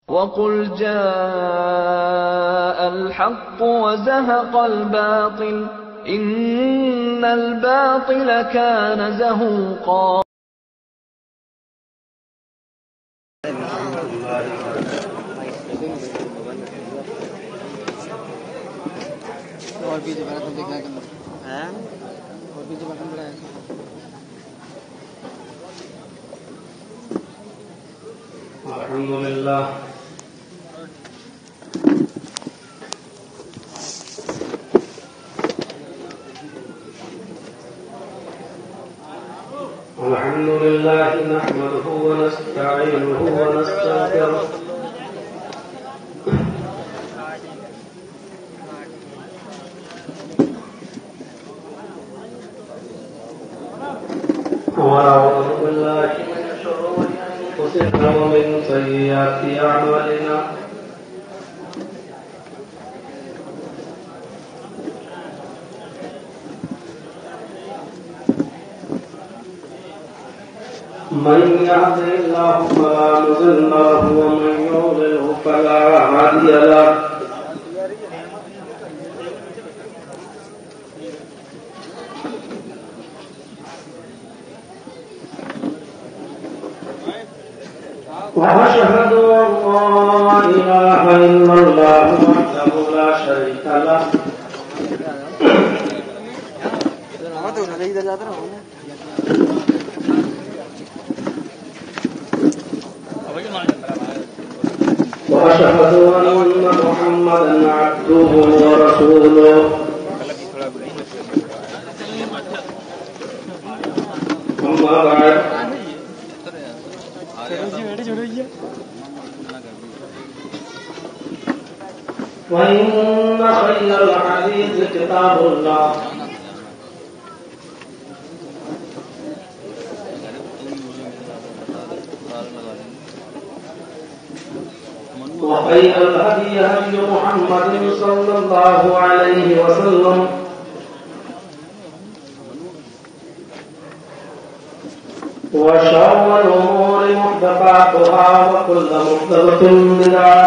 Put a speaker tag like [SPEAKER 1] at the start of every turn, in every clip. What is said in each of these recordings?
[SPEAKER 1] وَقُلْ جَاءَ الْحَقُّ وَزَهَقَ الْبَاطِلُ إِنَّ الْبَاطِلَ كَانَ زَهُوقًا.
[SPEAKER 2] اور بھی دوبارہ تو دیکھنا کرنا ہے اور بھی دوبارہ بڑھایا
[SPEAKER 3] الحمدللہ الحمدللہ نحمده ونستعینه ونستغفره ونعوذ بالله من شرور أنفسنا ومن سيئات أعمالنا من يهده الله فلا مضل له ومن يضلل فلا هادي له وأشهد أن لا إله إلا الله وحده لا شريك له وأشهد أن محمدا عبده ورسوله أما بعد وإن خير الحديث كتاب الله وخير الهدي هدي محمد صلى الله عليه وسلم وشر الأمور محدثاتها وكل محدثة بدعة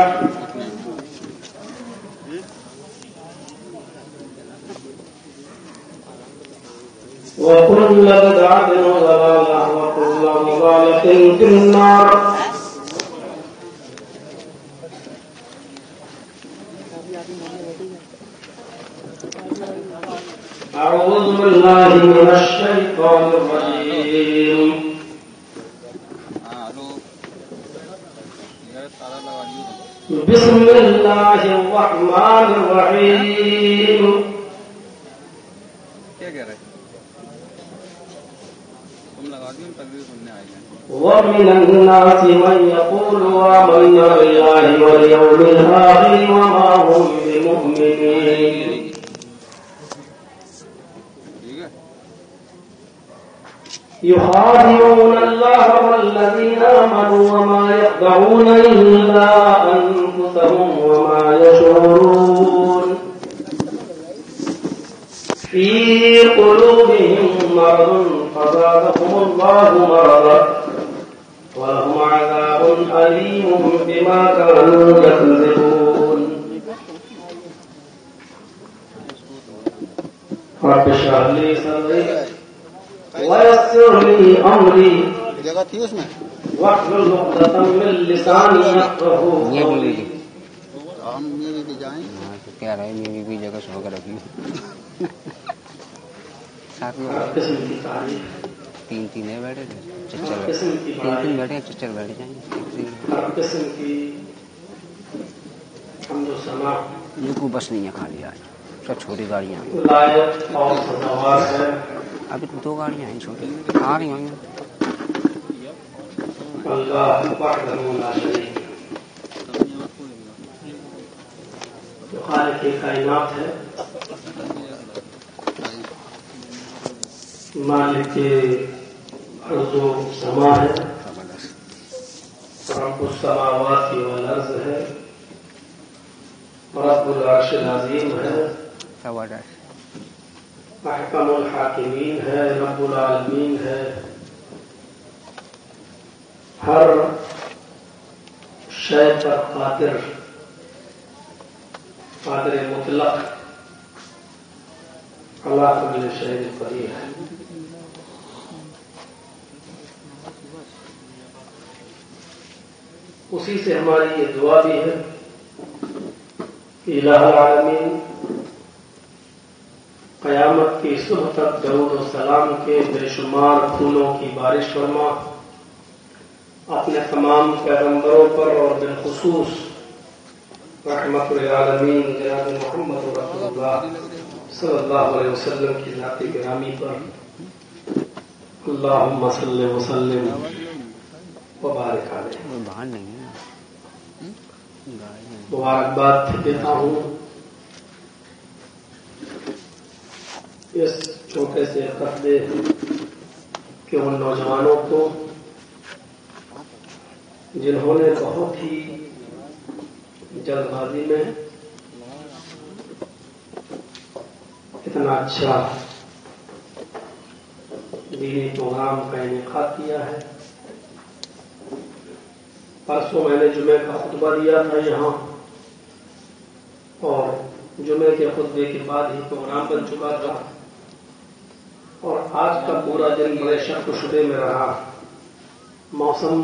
[SPEAKER 3] وكل بدعة ضلالة وكل ضلالة في النار. أعوذ بالله من الشيطان الرجيم. بسم الله الرحمن الرحيم. ومن الناس من يقول آمنا بالله واليوم الآخر وما هم بمؤمنين. يخادعون الله والذين آمنوا وما يخدعون إلا أنفسهم وما يشعرون. في قلوبهم مرض فزادهم الله مرضا ولهم عذاب أليم بما كانوا يكذبون. رب اشرح لي صدري ويسر لي أمري واحلل عقدة من لساني يفقهوا قولي.
[SPEAKER 2] ہم یہ بھی جائیں کیا رہے میری بھی جگہ سو کر رکھی ساتھ میں تین ہے بیٹھے چچر تین بیٹھے چچر بیٹھے جائیں
[SPEAKER 3] ہر قسم کی حمد و ثنا
[SPEAKER 2] یہ کو بس نہیں ہے خالی آج سب چھوٹی گاڑیاں
[SPEAKER 3] لائق اور سزاوار ہے.
[SPEAKER 2] ابھی دو گاڑیاں ہیں چھوٹی آ رہی ہوں
[SPEAKER 3] اللہ وحدہ لا شریک جو خالق کائنات ہے مالک ارض و سما ہے رب السماوات والارض ہے رب العرش العظیم ہے احکم الحاکمین ہے رب العالمین ہے. ہر شے پر قادر مطلق اللہ کل شے قدیر ہے. اسی سے ہماری یہ دعا بھی ہے کہ الہ العالمین قیامت کی صبح تک درود و سلام کے بے شمار پھولوں کی بارش فرما. اپنے تمام پیغمبروں پر اور بالخصوص رحمت العالمین جناب محمد رسول اللہ صلی اللہ علیہ وسلم کی ذات گرامی پر اللہم صلی وسلم وبارک علیہ. مبارکباد دیتا ہوں اس چھوٹے سے قصبے کے ان نوجوانوں کو جنہوں نے بہت ہی جلد بازی میں اتنا اچھا دینی پروگرام کا انعقاد کیا ہے. پرسوں میں نے جمعے کا خطبہ دیا تھا یہاں، اور جمعے کے خطبے کے بعد ہی پروگرام بن چکا تھا، اور آج کا پورا دن بڑے شک و شبے میں رہا. موسم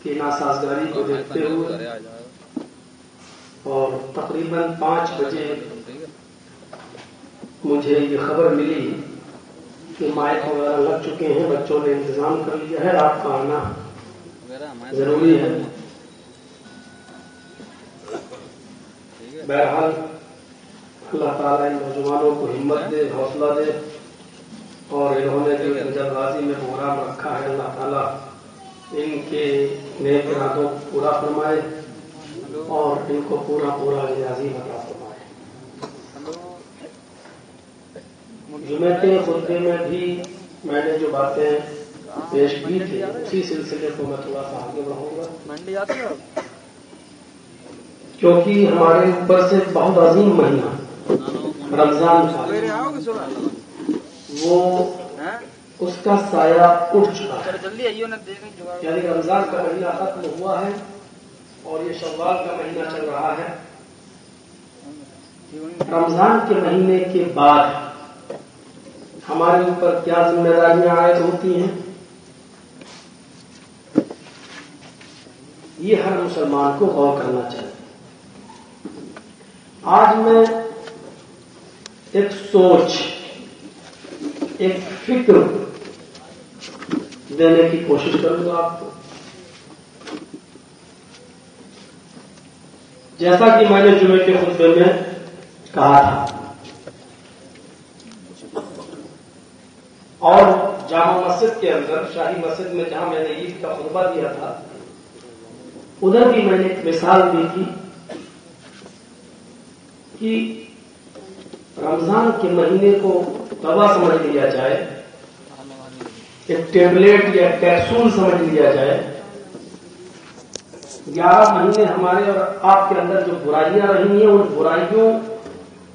[SPEAKER 3] کی ناسازگاری کو دیکھتے ہوئے اور تقریباً 5 بجے مجھے یہ خبر ملی کہ مائک وغیرہ لگ چکے ہیں، بچوں نے انتظام کر لیا ہے، رات کا آنا ضروری ہے. بہرحال اللہ تعالیٰ ان نوجوانوں کو ہمت دے، حوصلہ دے، اور انہوں نے جو جلد بازی میں پروگرام رکھا ہے اللہ تعالیٰ ان کے نیک ارادوں کو پورا فرمائے اور ان کو پورا عظیم عطا فرمائے. جمعے کے خطبے میں بھی میں نے جو باتیں پیش کی تھی اسی سلسلے کو میں تھوڑا سا آگے بڑھوں گا، کیونکہ ہمارے اوپر سے بہت عظیم مہینہ رمضان کا وہ اس کا سایہ اٹھ چکا ہے. یعنی رمضان کا مہینہ ختم ہوا ہے اور یہ شوال کا مہینہ چل رہا ہے. رمضان کے مہینے کے بعد ہمارے اوپر کیا ذمہ داریاں عائد ہوتی ہیں، یہ ہر مسلمان کو غور کرنا چاہیے. آج میں ایک سوچ، ایک فکر دینے کی کوشش کروں گا آپ کو. جیسا کہ میں نے جمعے کے خطبے میں کہا تھا اور جامع مسجد کے اندر، شاہی مسجد میں جہاں میں نے عید کا خطبہ دیا تھا، ادھر بھی میں نے ایک مثال دی تھی کہ رمضان کے مہینے کو دوا سمجھ لیا جائے، ایک ٹیبلٹ یا کیپسول سمجھ لیا جائے. 11 مہینے ہمارے اور آپ کے اندر جو برائیاں رہی ہیں ان برائیوں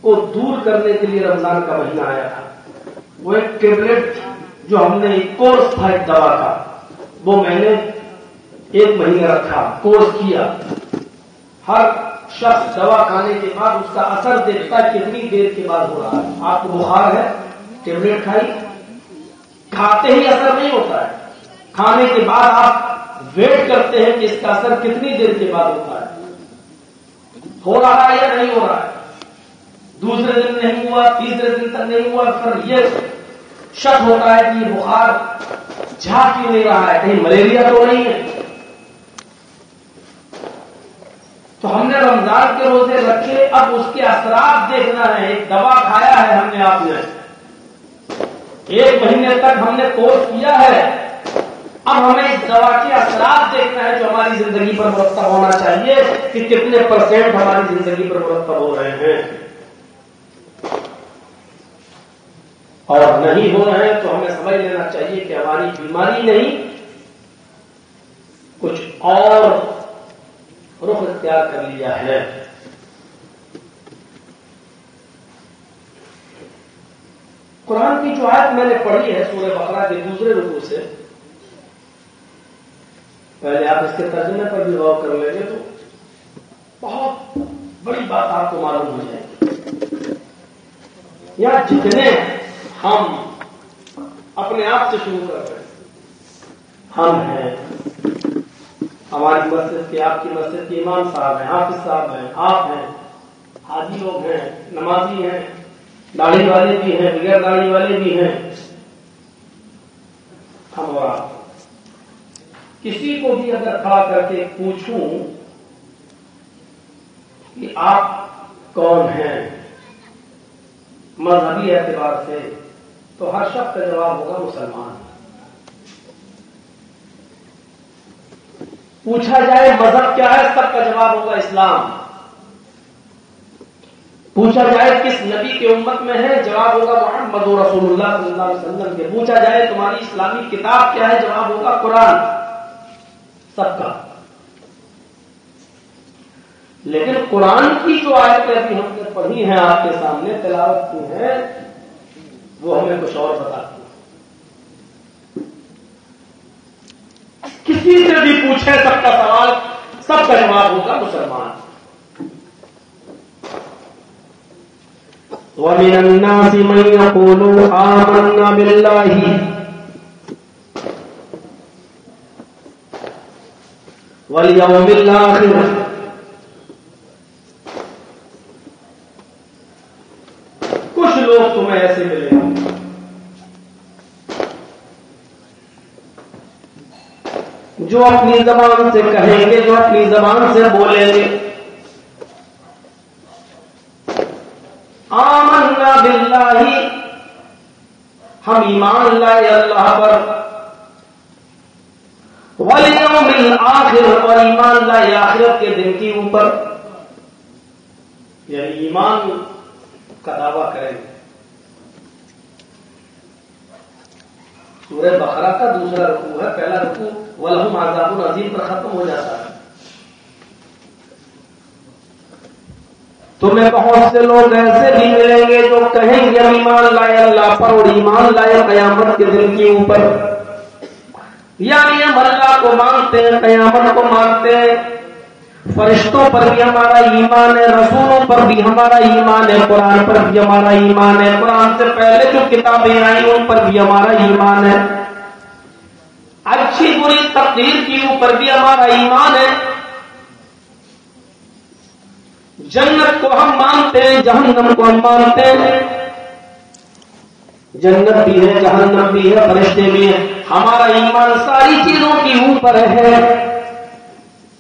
[SPEAKER 3] کو دور کرنے کے لیے رمضان کا مہینہ آیا تھا. وہ ایک ٹیبلٹ جو ہم نے ایک کورس تھا ایک دوا کا، وہ میں نے 1 مہینہ رکھا، کورس کیا. ہر شخص دوا کھانے کے بعد اس کا اثر دیکھتا ہے کتنی دیر کے بعد ہو رہا ہے. آپ کو بخار ہے، ٹیبلٹ کھائی، کھاتے ہی اثر نہیں ہوتا ہے، کھانے کے بعد آپ ویٹ کرتے ہیں کہ اس کا اثر کتنی دیر کے بعد ہوتا ہے، ہو رہا ہے یا نہیں ہو رہا ہے. دوسرے دن نہیں ہوا، تیسرے دن تک نہیں ہوا، پھر یہ شک ہوتا ہے کہ یہ بخار جھا کیوں نہیں رہا ہے، کہیں ملیریا تو نہیں ہے. تو ہم نے رمضان کے روزے رکھے، اب اس کے اثرات دیکھنا ہے. ایک دوا کھایا ہے ہم نے، آپ نے 1 مہینے تک ہم نے کورس کیا ہے، اب ہمیں اس دوا کے اثرات دیکھنا ہے جو ہماری زندگی پر مرتب ہونا چاہیے کہ کتنے % ہماری زندگی پر مرتب ہو رہے ہیں، اور نہیں ہو رہے ہیں تو ہمیں سمجھ لینا چاہیے کہ ہماری بیماری نہیں، کچھ اور رخ اختیار کر لیا ہے. قرآن کی جو آیت میں نے پڑھی ہے سورہ بقرہ کے دوسرے رکوع سے، پہلے آپ اس کے ترجمے پر بھی غور کر لیں گے تو بات آپ کو معلوم ہو جائے گی. یا جتنے ہم اپنے آپ سے شروع کر رہے ہیں، ہم ہیں، ہماری مسجد کے، آپ کی مسجد کے امام صاحب ہیں، حافظ صاحب ہیں، آپ ہیں، حاجی لوگ ہیں، نمازی ہیں، داڑھی والے بھی ہیں، بغیر داڑھی والے بھی ہیں، ہم اور آپ. کسی کو بھی اگر کھڑا کر کے پوچھوں کہ آپ کون ہیں مذہبی اعتبار سے، تو ہر شخص کا جواب ہوگا مسلمان. پوچھا جائے مذہب کیا ہے، سب کا جواب ہوگا اسلام. پوچھا جائے کس نبی کے امت میں ہے، جواب ہوگا محمد رسول اللہ صلی اللہ علیہ وسلم کے. پوچھا جائے تمہاری اسلامی کتاب کیا ہے، جواب ہوگا قرآن. سب کا. لیکن قرآن کی جو آیتیں ابھی ہم نے پڑھی ہیں، آپ کے سامنے تلاوت کی ہیں، وہ ہمیں کچھ اور بتاتی ہیں. کسی سے بھی پوچھے سب کا سوال، سب کا جواب ہوگا مسلمان. وَمِنَ النَّاسِ مَن يَقُولُ آمَنَّا بِاللَّهِ وَالْيَوْمِ الْآخِرِ. کچھ لوگ تمہیں ایسے ملیں گے جو اپنی زبان سے کہیں گے، جو اپنی زبان سے بولیں گے، آمنا باللہ، ہم ایمان لائے اللہ پر، والیوم الآخر، اور ایمان لائے آخرت کے دن کے اوپر. یعنی ایمان کا دعویٰ کریں گے. سورہ بقرہ کا دوسرا رکوع ہے، پہلا رکوع وَلَهُمْ عَذَابٌ عَظِيمٌ پر ختم ہو جاتا ہے. تمہیں بہت سے لوگ ایسے بھی ملیں گے جو کہیں گے ہم ایمان لائے اللہ پر اور ایمان لائے قیامت کے دن کے اوپر. یعنی ہم اللہ کو مانتے ہیں، قیامت کو مانتے ہیں، فرشتوں پر بھی ہمارا ایمان ہے، رسولوں پر بھی ہمارا ایمان ہے، قرآن پر بھی ہمارا ایمان ہے، قرآن سے پہلے جو کتابیں آئیں ان پر بھی ہمارا ایمان ہے، اچھی بری تقدیر کے اوپر بھی ہمارا ایمان ہے. جنت کو ہم مانتے ہیں، جہنم کو ہم مانتے ہیں. جنت بھی ہے، جہنم بھی ہے، فرشتے بھی ہیں. ہمارا ایمان ساری چیزوں کے اوپر ہے.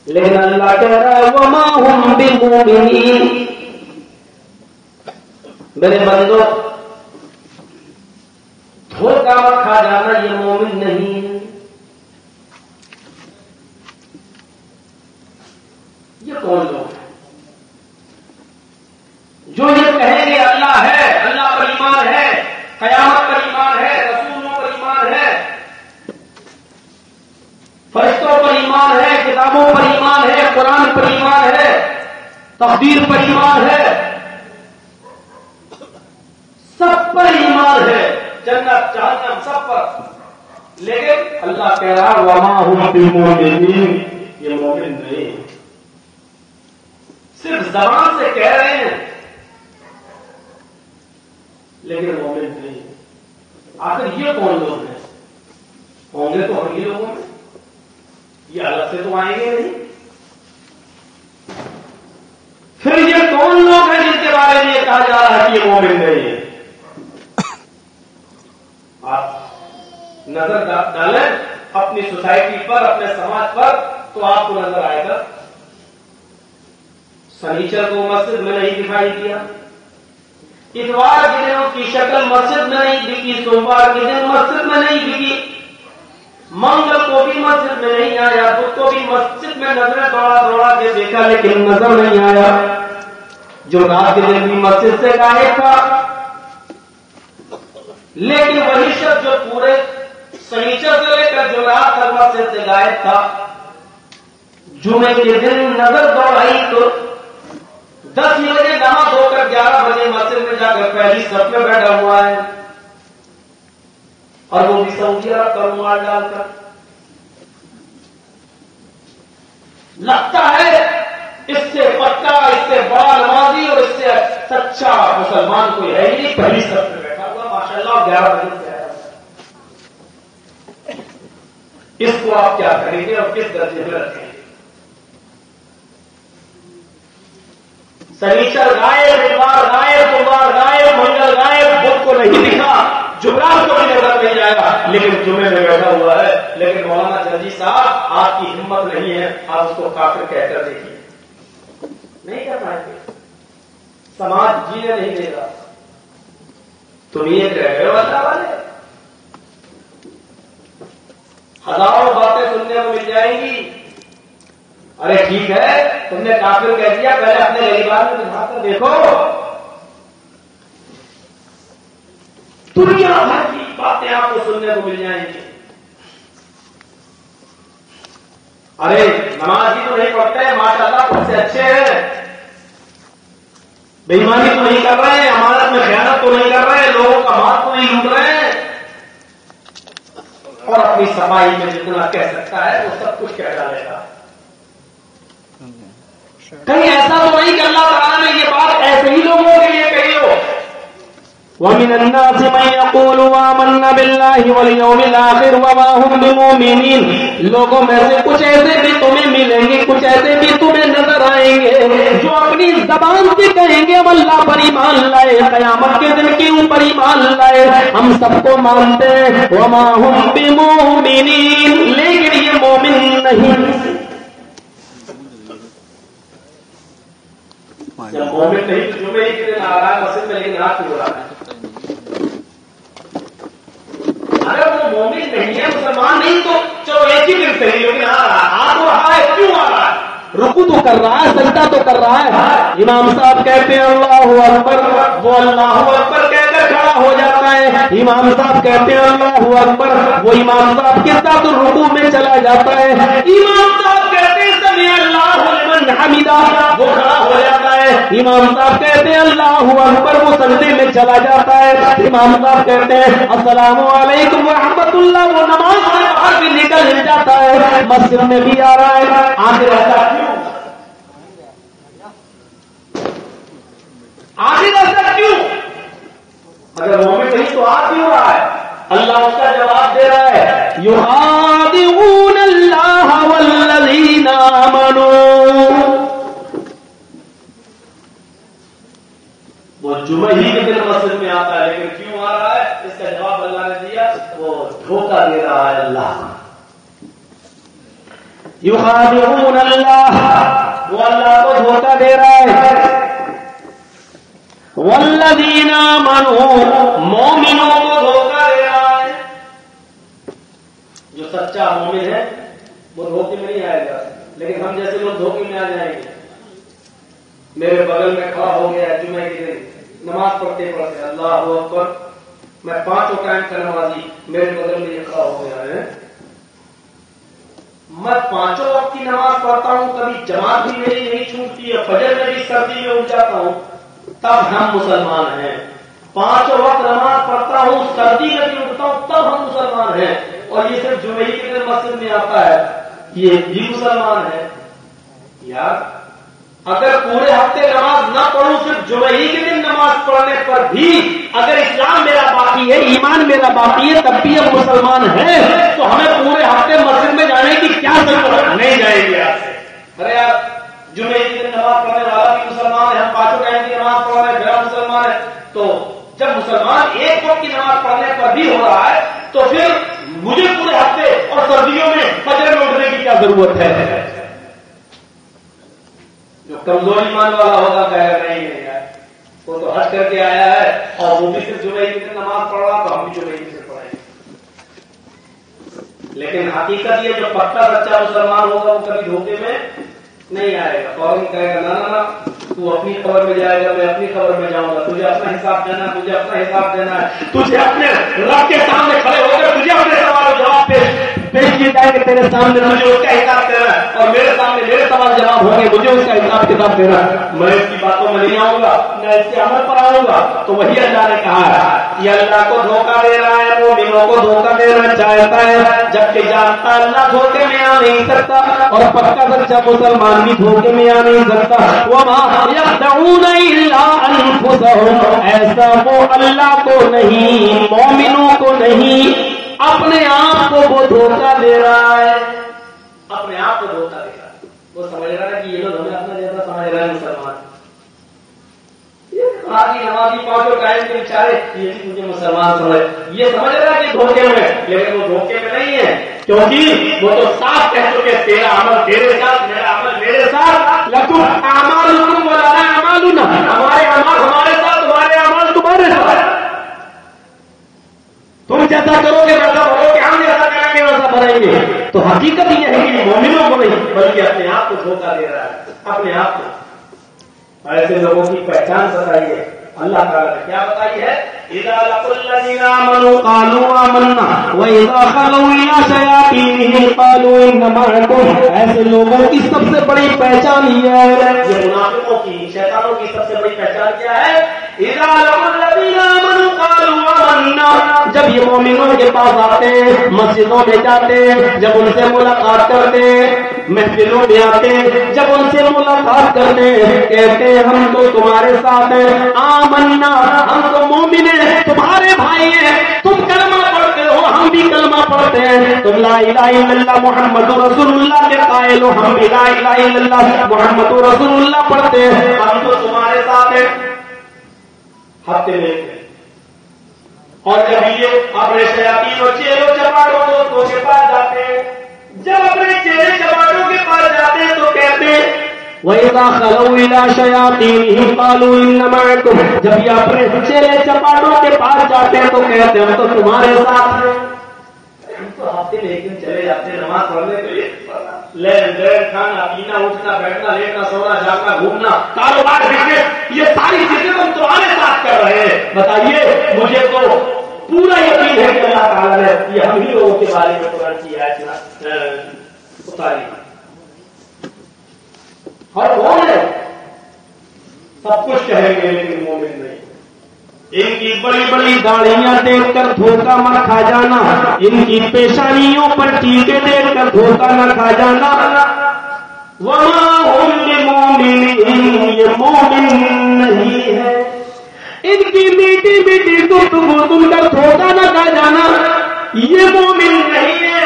[SPEAKER 3] لیکن اللہ کہہ رہا ہے وما ہم بمؤمنین. میرے بندو، دھوکہ مت کھا جانا، یہ مومن نہیں ہے. یہ کون لوگ ہیں جو یہ کہیں گے اللہ ہے، اللہ پر ایمان ہے، قیامت پر ایمان ہے، رسولوں پر ایمان ہے، فرشتوں پر ایمان ہے، کتابوں پر ایمان ہے، قرآن پر ایمان ہے، تقدیر پر ایمان ہے، سب پر ایمان ہے، جنت جہنم سب پر. لیکن اللہ کہہ رہا وما ہم بمؤمنین، یہ مومن نہیں، صرف زبان سے کہہ رہے ہیں لیکن مومن نہیں. آخر یہ کون لوگ ہیں؟ ہوں گے تو ہم ہی لوگوں میں، یہ الگ سے تو آئیں گے نہیں. پھر یہ کون لوگ ہیں جن کے بارے میں یہ کہا جا رہا ہے کہ یہ مومن نہیں ہے؟ آپ نظر ڈالیں اپنی سوسائٹی پر، اپنے سماج پر، تو آپ کو نظر آئے گا سنیچر کو مسجد میں نہیں دکھائی دیا، اتوار کے دنوں کی شکل مسجد میں نہیں دکھی، سوموار کے دن مسجد میں نہیں دکھی، منگل کو بھی مسجد میں نہیں آیا، بدھ کو بھی مسجد میں نظریں دوڑا کے دیکھا لیکن نظر نہیں آیا، جو رات کے دن بھی مسجد سے غائب تھا. لیکن وہی شخص جو پورے سنیچر سے لے کر جو رات تک مسجد سے غائب تھا، جمعے کے دن نظر دوڑائی تو 10 بجے نہا دھو کر 11 بجے مسجد میں جا کر پہلی صف میں بیٹھا ہوا ہے، اور وہ بھی سعودی عرب کا رومال ڈال کر. لگتا ہے اس سے پکا، اس سے بڑا نمازی سچا مسلمان کوئی ہے ہی نہیں، پہلی سب پہ بیٹھا ہوا ماشاءاللہ 11 بجے سے آیا. اس کو آپ کیا کریں گے اور کس درجے میں رکھیں گے؟ سنیچر غائب، اتوار غائب، سوموار غائب، منگل غائب، بدھ کو نہیں دکھا، جمعرات کو بھی نظر نہیں آئے گا، لیکن جمعے میں بیٹھا ہوا ہے. لیکن مولانا جرجی صاحب آپ کی ہمت نہیں ہے، آپ اس کو کافر کہہ کر دیکھیے، نہیں کر پائیں گے، سماج جینے نہیں دے گا. تم یہ کہہ رہے ہو اللہ والے، ہزاروں باتیں سننے کو مل جائیں گی. ارے ٹھیک ہے، تم نے کافر کہہ دیا، پہلے اپنے غریبان میں بٹھا کر دیکھو. دنیا بھر کی باتیں آپ کو سننے کو مل جائیں گی. ارے نماز ہی تو نہیں پڑھتے، ماشاء اللہ خود سے اچھے ہیں، بے ایمانی تو نہیں کر رہے ہیں، امانت میں خیانت تو نہیں کر رہے ہیں، لوگوں کا مال تو نہیں لوٹ رہے ہیں، اور اپنی صفائی میں جتنا کہہ سکتا ہے وہ سب کچھ کہہ ڈالے گا. کہیں ایسا تو نہیں کہ اللہ تعالیٰ نے یہ بات ایسے ہی لوگوں کے لیے کہی ہو. وَمِنَ النَّاسِ مَن يَقُولُ آمَنَّا بِاللَّهِ وَالْيَوْمِ الْآخِرِ وَمَا هُمْ بِمُؤْمِنِينَ. لوگوں میں سے کچھ ایسے بھی تمہیں ملیں گے، کچھ ایسے بھی تمہیں نظر آئیں گے جو اپنی زبان سے کہیں گے ہم اللہ پر ایمان لائے، قیامت کے دن کے اوپر ایمان لائے، ہم سب کو مانتے ہیں. وَمَا هُمْ بِمُؤْمِنِينَ، لیکن یہ مومن نہیں. جب مومن نہیں تو جمعے ہی کے دن آ رہا ہے مسجد میں، لیکن ہاتھ کیوں رہا ہے؟ اگر وہ مومن نہیں ہے، مسلمان نہیں، تو چلو ایک ہی دن صحیح، لیکن آ رہا ہے، کیوں آ رہا ہے؟ رکوع تو کر رہا ہے، سجدہ تو کر رہا ہے. امام صاحب کہتے ہیں اللہ اکبر، وہ اللہ اکبر کہہ کر کھڑا ہو جاتا ہے. امام صاحب کہتے ہیں اللہ اکبر، وہ امام صاحب کے ساتھ رکوع میں چلا جاتا ہے. امام صاحب کہتے ہیں سمع اللہ لمن حمدہ، وہ کھڑا ہو جاتا ہے. امام صاحب کہتے ہیں اللہ اکبر، وہ سجدے میں چلا جاتا ہے. امام صاحب کہتے ہیں السلام علیکم ورحمۃ اللہ، وہ نماز سے باہر بھی نکل جاتا ہے، مسجد میں بھی آ رہا ہے. آخر ایسا کیوں؟ آخر ایسا کیوں؟ اگر مومن نہیں تو آ کیوں رہا ہے؟ اللہ اس کا جواب دے رہا ہے، یخادعون اللہ والذین آمنوا. وہ جمعہ ہی کے دن مسجد میں آتا ہے، لیکن کیوں آ رہا ہے؟ اس کا جواب اللہ نے دیا، وہ دھوکہ دے رہا ہے اللہ. یخادعون اللہ، وہ اللہ کو دھوکہ دے رہا ہے. والذین آمنوا، مومنوں کو دھوکہ دے رہا ہے. جو سچا مومن ہے وہ دھوکے میں نہیں آئے گا، لیکن ہم جیسے لوگ دھوکے میں آ جائیں گے. میرے بغل میں کھڑا ہو گیا جمعے کے دن نماز پڑھتے پڑھتے اللہ اکبر، میں 5 ٹائم کا نمازی، میرے بغل میں یہ کھڑا ہو گیا ہے. میں 5 وقت کی نماز پڑھتا ہوں، کبھی جماعت بھی میری نہیں چھوٹتی ہے، فجر میں بھی سردی میں اٹھ جاتا ہوں، تب ہم مسلمان ہیں. 5 وقت نماز پڑھتا ہوں، سردی میں بھی اٹھتا ہوں، تب ہم مسلمان ہیں. اور یہ صرف جمعے کے دن مسجد میں آتا ہے، یہ بھی مسلمان ہے. یار اگر پورے ہفتے نماز نہ پڑھوں، صرف جمعے کے دن نماز پڑھنے پر بھی اگر اسلام میرا باقی ہے، ایمان میرا باقی ہے، تب بھی ہم مسلمان ہیں، تو ہمیں پورے ہفتے مسجد میں جانے کی کیا ضرورت ہے؟ نہیں جائیں گے. ارے یار جمعے کے دن نماز پڑھنے والا بھی مسلمان ہے، ہم 5 ٹائم کی نماز پڑھ رہے ہیں، پھر مسلمان ہے. تو جب مسلمان ایک وقت کی نماز پڑھنے پر بھی ہو رہا ہے، تو پھر مجھے پورے ہفتے اور سردیوں میں فجر میں اٹھنے کی کیا ضرورت ہے؟ جو کمزور ایمان والا ہوگا کہے نہیں ہے، وہ تو حج کر کے آیا ہے اور وہ بھی صرف جمعے کی دن نماز پڑھ رہا، تو ہم بھی جمعے کی دن پڑھیں. لیکن حقیقت یہ جو پکا سچا مسلمان ہوگا وہ کبھی دھوکے میں نہیں آئے گا. فوراً کہے گا نا تو اپنی خبر میں جائے گا، میں اپنی خبر میں جاؤں گا، تجھے اپنا حساب دینا ہے، مجھے اپنا حساب دینا ہے. تجھے اپنے رب کے سامنے کھڑے ہو کر تجھے اپنے سوال و جواب پیش کیے جائے کہ تیرے سامنے مجھے اس کا حساب دینا ہے، اور میرے سامنے میرے سوال جواب ہوں گے، مجھے اس کا حساب کتاب دینا ہے. میں اس کی باتوں میں نہیں آؤں گا، میں اس کے عمل پر آؤں گا. تو وہی اللہ نے کہا ہے، یہ اللہ کو دھوکہ دے رہا ہے، مومنوں کو دھوکہ دینا چاہتا ہے، جبکہ جانتا اللہ دھوکے میں آ نہیں سکتا، اور پکا سچا مسلمان بھی دھوکے میں آ نہیں سکتا. وما يخدعون ينفعون إلا أنفسهم، ایسا وہ اللہ کو نہیں، مومنوں کو نہیں، اپنے آپ کو وہ دھوکہ دے رہا ہے، اپنے آپ کو دھوکہ دے رہا ہے۔ وہ سمجھ رہا ہے کہ یہ لوگ ہمیں اپنا جیسا سمجھ رہے ہیں مسلمان، آدھی نمازی پانچوں ٹائم کے بیچارے یہ مجھے مسلمان سمجھ، یہ سمجھ رہا ہے کہ دھوکے میں، لیکن وہ دھوکے میں نہیں ہے، کیونکہ وہ تو صاف کہہ چکے تیرا عمل تیرے ساتھ، میرا عمل میرے ساتھ، لکم اعمالکم ولنا اعمالنا، ہمارے اعمال ہمارے ساتھ، تمہارے اعمال تمہارے ساتھ، تم جیسا کرو گے ویسا بھرو گے، ہم جیسا کریں گے ویسا بھریں گے۔ تو حقیقت یہ ہے کہ مومنوں کو نہیں بلکہ اپنے آپ کو دھوکہ دے رہا ہے، اپنے آپ کو۔ ایسے لوگوں کی پہچان بتائیے، اللہ تعالیٰ نے کیا بتائی ہے؟ اذا لقوا الذين آمنوا قالوا آمنا واذا خلوا الى شياطينهم قالوا انما معكم، ایسے لوگوں کی سب سے بڑی پہچان یہ ہے، یہ منافقوں کی، شیطانوں کی سب سے بڑی پہچان کیا ہے؟ اذا لقوا الذين آمنوا قالوا آمنا، جب یہ مومنوں کے پاس آتے، مسجدوں میں جاتے، جب ان سے ملاقات کرتے، محفلوں میں آتے، جب ان سے ملاقات کرتے، کہتے ہم تو تمہارے ساتھ ہیں، آمنا، ہم تو مومن ہیں، تمہارے بھائی ہیں، تم کلمہ پڑھتے ہو، ہم بھی کلمہ پڑھتے ہیں، تم لا الہ الا اللہ محمد رسول اللہ کے قائل ہو، ہم بھی لا الہ الا اللہ محمد رسول اللہ پڑھتے ہیں، ہم تو تمہارے ساتھ ہیں۔ ہفتے میں اور جب یہ اپنے شیاطین اور چیلوں چپاٹوں دوستوں کے پاس جاتے ہیں، جب اپنے چیلے چپاٹوں کے پاس جاتے ہیں تو کہتے ہیں وَإِذَا خَلَوْا إِلَىٰ شَيَاطِينِهِمْ قَالُوا إِنَّ مَعَكُمْ، جب یہ اپنے چیلے چپاٹوں کے پاس جاتے ہیں تو کہتے ہیں ہم تو تمہارے ساتھ ہیں۔ ہم تو ہفتے میں ایک دن چلے جاتے ہیں نماز پڑھنے کے لیے، لین دین، کھانا پینا، اٹھنا بیٹھنا، لیٹنا سونا، جاگنا، گھومنا، کاروبار، بزنس، یہ ساری چیزیں تم تمہارے ساتھ کر رہے ہیں۔ بتائیے، مجھے تو پورا یقین ہے کہ اللہ تعالیٰ نے یہ ہم ہی لوگوں کے بارے میں قرآن کی آیت اتاری، اور کون ہے؟ سب کچھ کہیں گے لیکن مومن نہیں۔ ان کی بڑی بڑی داڑیاں دیکھ کر دھوکہ مت کھا جانا، ان کی پیشانیوں پر ٹیکے دیکھ کر دھوکہ نہ کھا جانا۔ وما هم بمؤمنین، یہ مومن نہیں ہے۔ ان کی میٹھی میٹھی گفتگو سن کر دھوکہ نہ کھا جانا، یہ مومن نہیں ہے،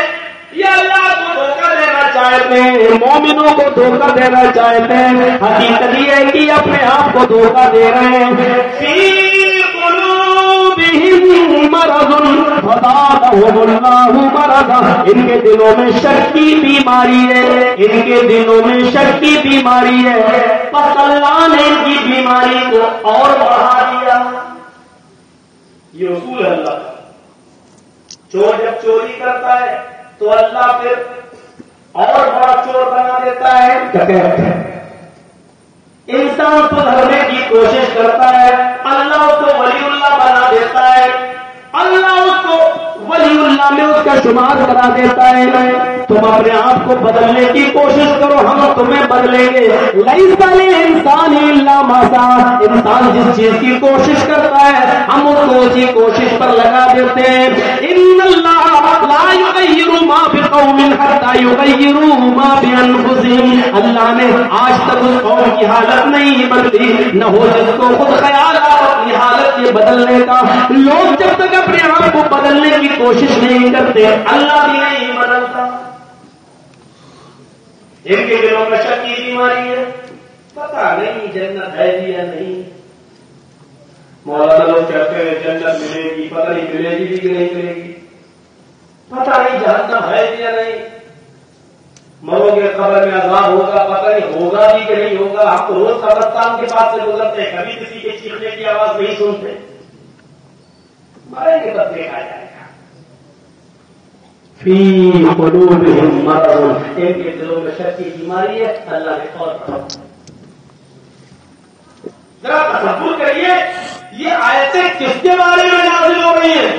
[SPEAKER 3] یہ اللہ کو دھوکہ دینا چاہتے ہیں، مومنوں کو دھوکہ دینا چاہتے ہیں۔ حقیقت یہ ہے کہ اپنے آپ کو دھوکہ دے رہے ہیں۔ فی قلوبہم مرض فزادہم اللہ مرضا، ان کے دلوں میں شک کی بیماری ہے، ان کے دلوں میں شک کی بیماری ہے، پس اللہ نے ان کی بیماری کو اور بڑھا دیا۔ یہ اصول ہے اللہ کا۔ چور جب چوری کرتا ہے تو اللہ پھر اور بڑا چور بنا دیتا ہے۔ انسان سدھرنے کی کوشش کرتا ہے، اللہ اس کو ولی اللہ بنا دیتا ہے، اللہ اس کو ولی اللہ میں اس کا شمار کرا دیتا ہے۔ تم اپنے آپ کو بدلنے کی کوشش کرو، ہم تمہیں بدلیں گے۔ لیس للانسان الا ما سعى، انسان جس چیز کی کوشش کرتا ہے ہم اس کو اسی کوشش پر لگا دیتے ہیں۔ ان اللہ لا یغیر ما بقوم حتى یغیروا ما بانفسهم، اللہ نے آج تک اس قوم کی حالت نہیں بدلی، نہ ہو جس کو خود خیال آ اپنی حالت یہ بدلنے کا۔ لوگ جب تک اپنے آپ کو بدلنے کی کوشش نہیں کرتے اللہ بھی نہیں بدلتا۔ ان کے دلوں میں شک کی بیماری ہے، پتہ نہیں جنت ہے بھی یا نہیں۔ مولانا لوگ کہتے ہیں جنت ملے گی، پتہ نہیں ملے گی بھی کہ نہیں ملے گی، پتہ نہیں جہنم ہے بھی یا نہیں، مرو گے قبر میں عذاب ہوگا، پتہ نہیں ہوگا بھی کہ نہیں ہوگا۔ ہم تو روز قبرستان کے پاس سے گزرتے ہیں، کبھی کسی کے چیخنے کی آواز نہیں سنتے، مریں گے تب دیکھا جائے گا۔ فی قلوبہم مرض، ان کے دلوں میں شک کی بیماری ہے، اللہ نے اور بڑھا۔ ذرا تصور کریے یہ آیتیں کس کے بارے میں نازل ہو رہی ہیں؟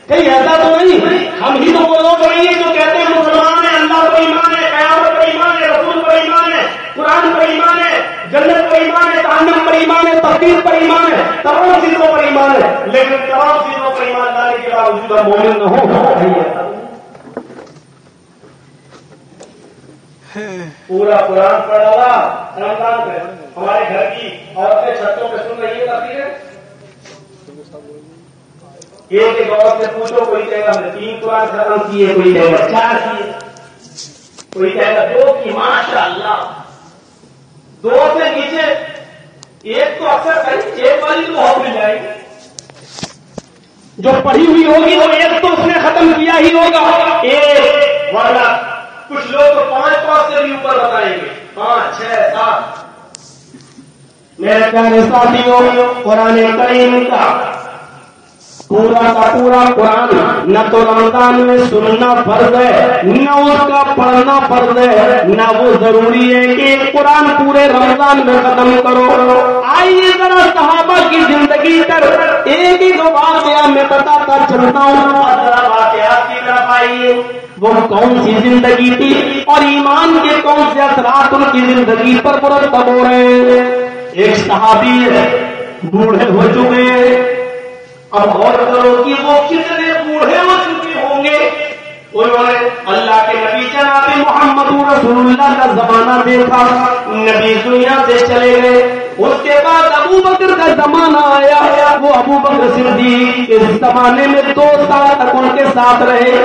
[SPEAKER 3] کہیں ایسا تو نہیں ہم ہی تو وہ لوگ نہیں ہیں جو کہتے ہیں مسلمان ہیں، اللہ پر ایمان ہے، قیامت پر ایمان ہے، رسول پر ایمان ہے، قرآن پر ایمان ہے، جنت پر ایمان ہے، جہنم پر ایمان ہے، تقدیر پر ایمان ہے، تمام چیزوں پر ایمان ہے، لیکن تمام چیزوں پر ایمان لانے کے باوجود ہم مومن نہ ہو۔ پورا قرآن پڑھا رمضان میں ہمارے گھر کی عورتیں چھتوں پہ سن رہی ہے تقریریں. ایک عورت سے پوچھو، کوئی کہے گا ہم نے 3 قرآن ختم کیے، کوئی کہے گا 4 کیے، کوئی کہے گا 2 کی. ماشاء اللہ 2 سے نیچے ایک تو اکثر کہیں ایک والی تو بہت مل جائے گی. جو پڑھی ہوئی ہوگی وہ ایک تو اس نے ختم کیا ہی ہوگا. ایک ورنہ کچھ لوگ تو 5 سے بھی اوپر بتائیں گے، 5 6 7. میرے پیارے ساتھیوں، قرآن کریم کا پورا قرآن نہ تو رمضان میں سننا فرض ہے، نہ اس کا پڑھنا فرض ہے، نہ وہ ضروری ہے کہ قرآن پورے رمضان میں ختم کرو. آئیے ذرا صحابہ کی زندگی پر ایک ہی 2 واقعہ میں بتاتا چلتا ہوں. ذرا واقعات کی طرف آئیے. وہ کون سی زندگی تھی اور ایمان کے کون سے اثرات ان کی زندگی پر مرتب ہو رہے ہیں. ایک صحابی ہے، بوڑھے ہو چکے ہیں. اب غور کرو کہ وہ کتنے بوڑھے ہو چکے ہوں گے. انہوں نے اللہ کے نبی جناب محمد رسول اللہ کا زمانہ دیکھا، نبی دنیا سے چلے گئے. اس کے بعد ابو بکر کا زمانہ آیا. وہ ابو بکر صدیق اس زمانے میں 2 سال تک ان کے ساتھ رہے.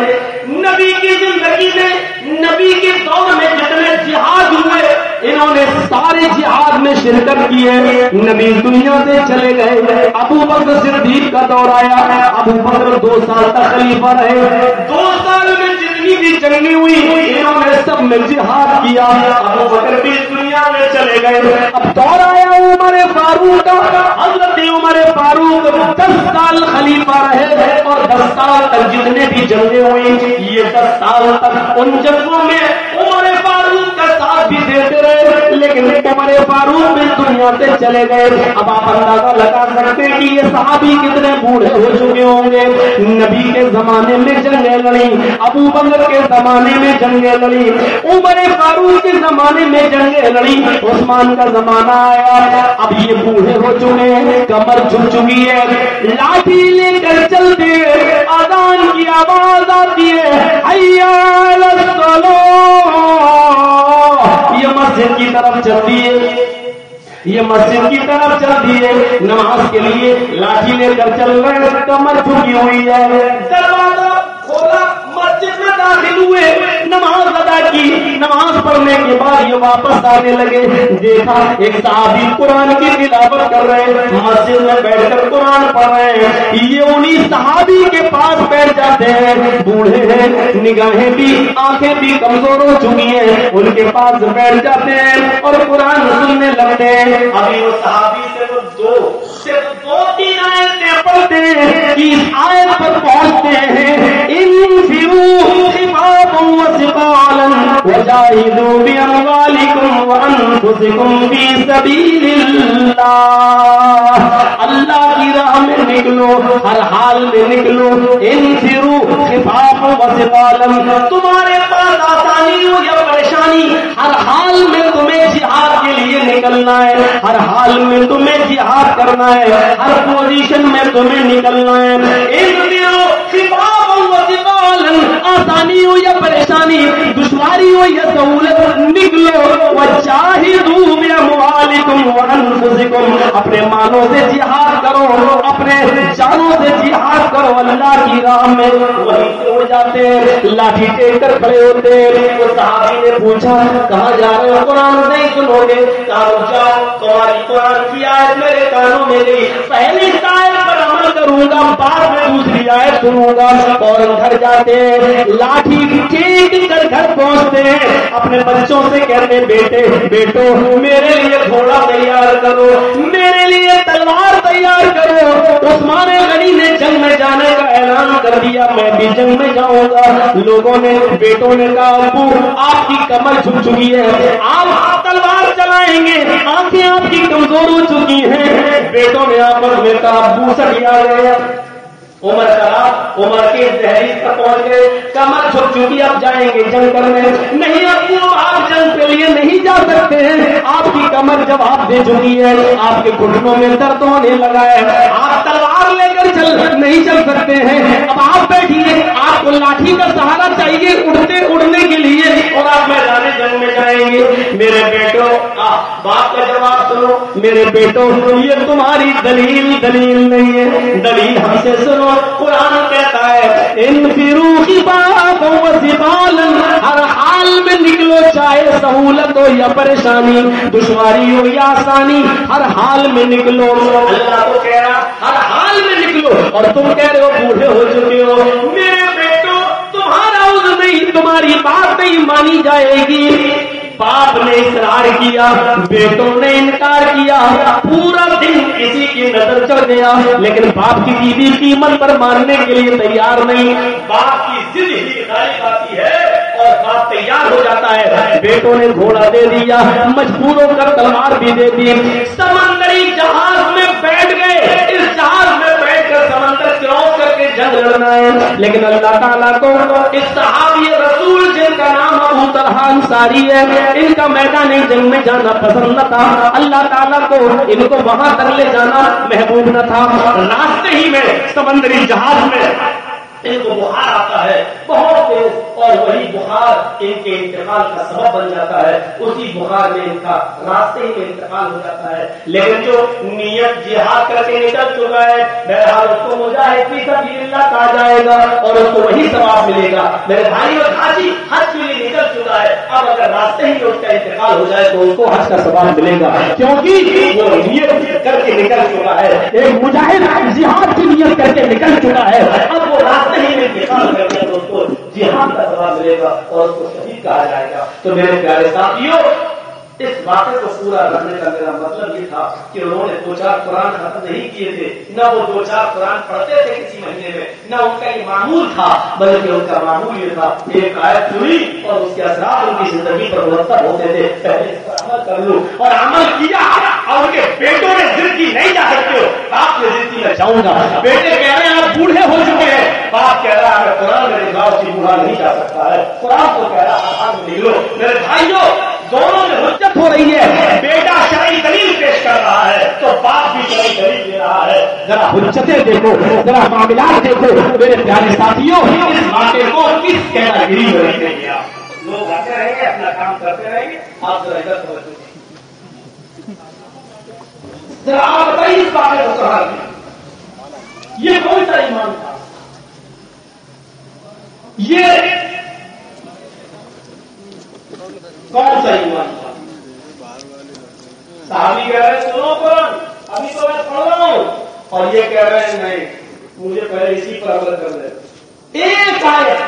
[SPEAKER 3] نبی کی زندگی میں، نبی کے دور میں جتنے جہاد ہوئے انہوں نے سارے جہاد میں شرکت کی ہے. نبی دنیا سے چلے گئے. ابو بکر صدیق کا دور آیا. ابو بکر 2 سال تک خلیفہ رہے. 2 سال میں جتنی بھی جنگیں ہوئی انہوں نے سب میں جہاد کیا. ابو بکر بھی دنیا میں چلے گئے. اب دور آیا عمر فاروق کا. حضرت عمر فاروق 10 سال خلیفہ رہے اور 10 سال تک جتنے بھی جنگیں ہوئی یہ 10 سال تک ان جنگوں میں عمر فاروق کا ساتھ بھی دیتے رہے. لیکن عمر فاروق بھی دنیا سے چلے گئے. اب آپ اندازہ لگا سکتے کہ یہ صحابی کتنے بوڑھے ہو چکے ہوں گے. نبی کے زمانے میں جنگیں لڑی، ابو بکر کے زمانے میں جنگیں لڑی، عمر فاروق کے زمانے میں جنگیں لڑی، عثمان کا زمانہ آیا. اب یہ بوڑھے ہو چکے ہیں، کمر جھک چکی ہے، لاٹھی لے کر چلتے، اذان کی آواز آتی ہے، حی علی الصلاۃ. یہ مسجد کی طرف چلتی ہے، یہ مسجد کی طرف چلتی ہے، نماز کے لیے لاٹھی لے کر چل رہے، کمر جھکی ہوئی ہے. دروازہ کھولا، مسجد میں داخل ہوئے، نماز ادا کی. نماز پڑھنے کے بعد یہ واپس آنے لگے. دیکھا ایک صحابی قرآن کی تلاوت کر رہے ہیں، مسجد میں بیٹھ کر قرآن پڑھ رہے ہیں. یہ انہی صحابی کے پاس بیٹھ جاتے ہیں. بوڑھے ہیں، نگاہیں بھی آنکھیں بھی کمزور ہو چکی ہیں، ان کے پاس بیٹھ جاتے ہیں اور قرآن سننے لگتے ہیں. ابھی وہ صحابی صرف 2-3 آیتیں پڑھتے ہیں کہ اس آیت پر پہنچتے ہیں، انفروا خفافا وثقالا وجاہدوا باموالکم وانفسکم فی سبیل اللہ. اللہ کی راہ میں نکلو، ہر حال میں نکلو. انفروا خفافا وثقالا، تمہارے پاس آسانی ہو یا پریشانی، ہر حال میں تمہیں جہاد کے لیے نکلنا ہے، ہر حال میں تمہیں جہاد کرنا ہے، ہر پوزیشن میں تمہیں نکلنا ہے. انفروا خفافا وثقالا، آسانی ہو یا پریشانی، دشواری ہو یا سہولت، نکلو. وجاہدوا باموالکم وانفسکم، اپنے مالوں سے جہاد کرو، اپنے جانوں سے جہاد کرو اللہ کی راہ میں. وہیں سے ہو جاتے ہیں، لاٹھی ٹیک کر کھڑے ہوتے ہیں. وہ صحابی نے پوچھا کہاں جا رہے ہو؟ قرآن نہیں سنو گے؟ کہا جاؤ، تمہاری قرآن کی آیت میرے کانوں میں گئی، پہلی آیت پر عمل کروں گا، بعد میں دوسری آیت سنوں گا. اور گھر جاتے ہیں، لاٹھی ٹیک کر گھر پہنچتے ہیں، اپنے بچوں سے کہتے بیٹو میرے لیے گھوڑا تیار کرو، میرے لیے تلوار تیار کرو. عثمان غنی نے جنگ میں جانے کا اعلان کر دیا، میں بھی جنگ میں جاؤں گا. لوگوں نے، بیٹوں نے کہا ابو آپ کی کمر جھک چکی ہے، آپ تلوار چلائیں گے، آنکھیں آپ کی کمزور ہو چکی ہیں. بیٹوں نے آپس میں کہا ابو سٹیا گئے. عمر کے دہلیز پر پہنچ گئے، کمر جھک چکی، اب جائیں گے جنگ کرنے. نہیں ابو آپ جنگ کے لیے نہیں جا سکتے ہیں، آپ کی کمر جواب دے چکی ہے، آپ کے گھٹنوں میں درد ہونے لگا ہے، آپ تلوار لے کر نہیں چل سکتے ہیں. اب آپ بیٹھیے, آپ کو لاٹھی کا سہارا چاہیے اڑنے کے لیے, اور آپ میدان جنگ میں جائیں گے. میرے بیٹوں, باپ کا جواب سنو. میرے بیٹوں, یہ تمہاری دلیل نہیں ہے, دلیل ہم سے سنو. قرآن کہتا ہے انفروا خفافا وثقالا, ہر حال میں نکلو, چاہے سہولت ہو یا پریشانی, دشواری ہو یا آسانی, ہر حال میں نکلو. اللہ تو کہہ رہا ہر حال میں نکلو, اور تم کہہ رہے ہو بوڑھے ہو چکے ہو. میرے بیٹوں, تمہارا عذر نہیں, تمہاری بات نہیں مانی جائے گی. باپ نے اصرار کیا, بیٹوں نے انکار کیا, پورا دن کسی کی نظر چڑھ گیا, لیکن باپ کی بیوی قیمت پر ماننے کے لیے تیار نہیں. باپ کی ضد ہی غالب آتی ہے اور باپ تیار ہو جاتا ہے. بیٹوں نے گھوڑا دے دیا, مجبور ہو کر تلوار بھی دے دی. سمندری جہاز میں بیٹھ گئے. اس جہاز میں بیٹھ کر سمندر کراس کر کے جنگ لڑنا ہے, لیکن اللہ تعالیٰ کو اس صحابی رسول جن کا نام ابو طلحہ انصاری ہے, ان کا میدان جنگ میں جانا پسند نہ تھا. اللہ تعالیٰ کو ان کو وہاں تک لے جانا محبوب نہ تھا. راستے ہی میں سمندری جہاز میں ان کو بخار آتا ہے بہت تیز, اور وہی بخار ان کے انتقال کا سبب بن جاتا ہے. اسی بخار میں ان کا راستے ہی میں انتقال ہو جاتا ہے. لیکن جو نیت جہاد کر کے نکل چکا ہے, بہرحال اس کو مجاہد فی سبیل اللہ کہا جائے گا, اور اس کو وہی ثواب ملے گا. میرے بھائی اور حاجی حج کے لیے نکل چکا ہے, اب اگر راستے ہی میں اس کا انتقال ہو جائے تو اس کو حج کا ثواب ملے گا, کیونکہ وہ نیت کر کے نکل چکا ہے. ایک مجاہد جہاد کی نیت کر کے نکل چکا ہے, اب وہ راستے ہی میں انتقال کر کے اس کو جہاد کا ثواب ملے گا اور اس کو شہید کہا جائے گا. تو میرے پیارے ساتھیوں, اس واقعے کو پورا کرنے کا میرا مطلب یہ تھا کہ انہوں نے 2-4 قرآن ختم نہیں کیے تھے, نہ وہ 2-4 قرآن پڑھتے تھے کسی مہینے میں, نہ ان کا یہ معمول تھا, بلکہ ان کا معمول یہ تھا ایک آیت سنی اور اس کے اثرات ان کی زندگی پر مرتب ہوتے تھے. پہلے اس پر عمل کر لوں, اور عمل کیا, اور ان کے بیٹوں نے ضد کی نہیں جا سکتے ہو, باپ نے ضد کی میں جاؤں گا. بیٹے کہہ رہے ہیں آپ بوڑھے ہو چکے ہیں, باپ کہہ رہا ہے قرآن میں نکاح کی بوڑھا نہیں جا سکتا ہے. قرآن کو کہہ رہا ہے نکلو. میرے بھائیوں, دونوں میں حجت ہو رہی ہے. بیٹا شرعی دلیل پیش کر رہا ہے تو باپ بھی شرعی دلیل دے رہا ہے. ذرا حجتیں دیکھو, ذرا معاملات دیکھو. میرے پیارے ساتھیوں, اس واقعے کو کس کیٹیگری میں رکھیں گے آپ؟ لوگ آتے رہیں گے, اپنا کام کرتے رہیں گے, آپ ذرا ادھر توجہ دیں. ذرا آپ بتائیے اس واقعے کو کہاں دیا, یہ کون سا ایمان تھا؟ یہ کون سا ایمان تھا؟ صحابی کہہ رہے ہیں سنو قرآن, ابھی تو میں پڑھ رہا ہوں, اور یہ کہہ رہے ہیں نہیں, مجھے پہلے اسی پر عمل کر دے. ایک آیت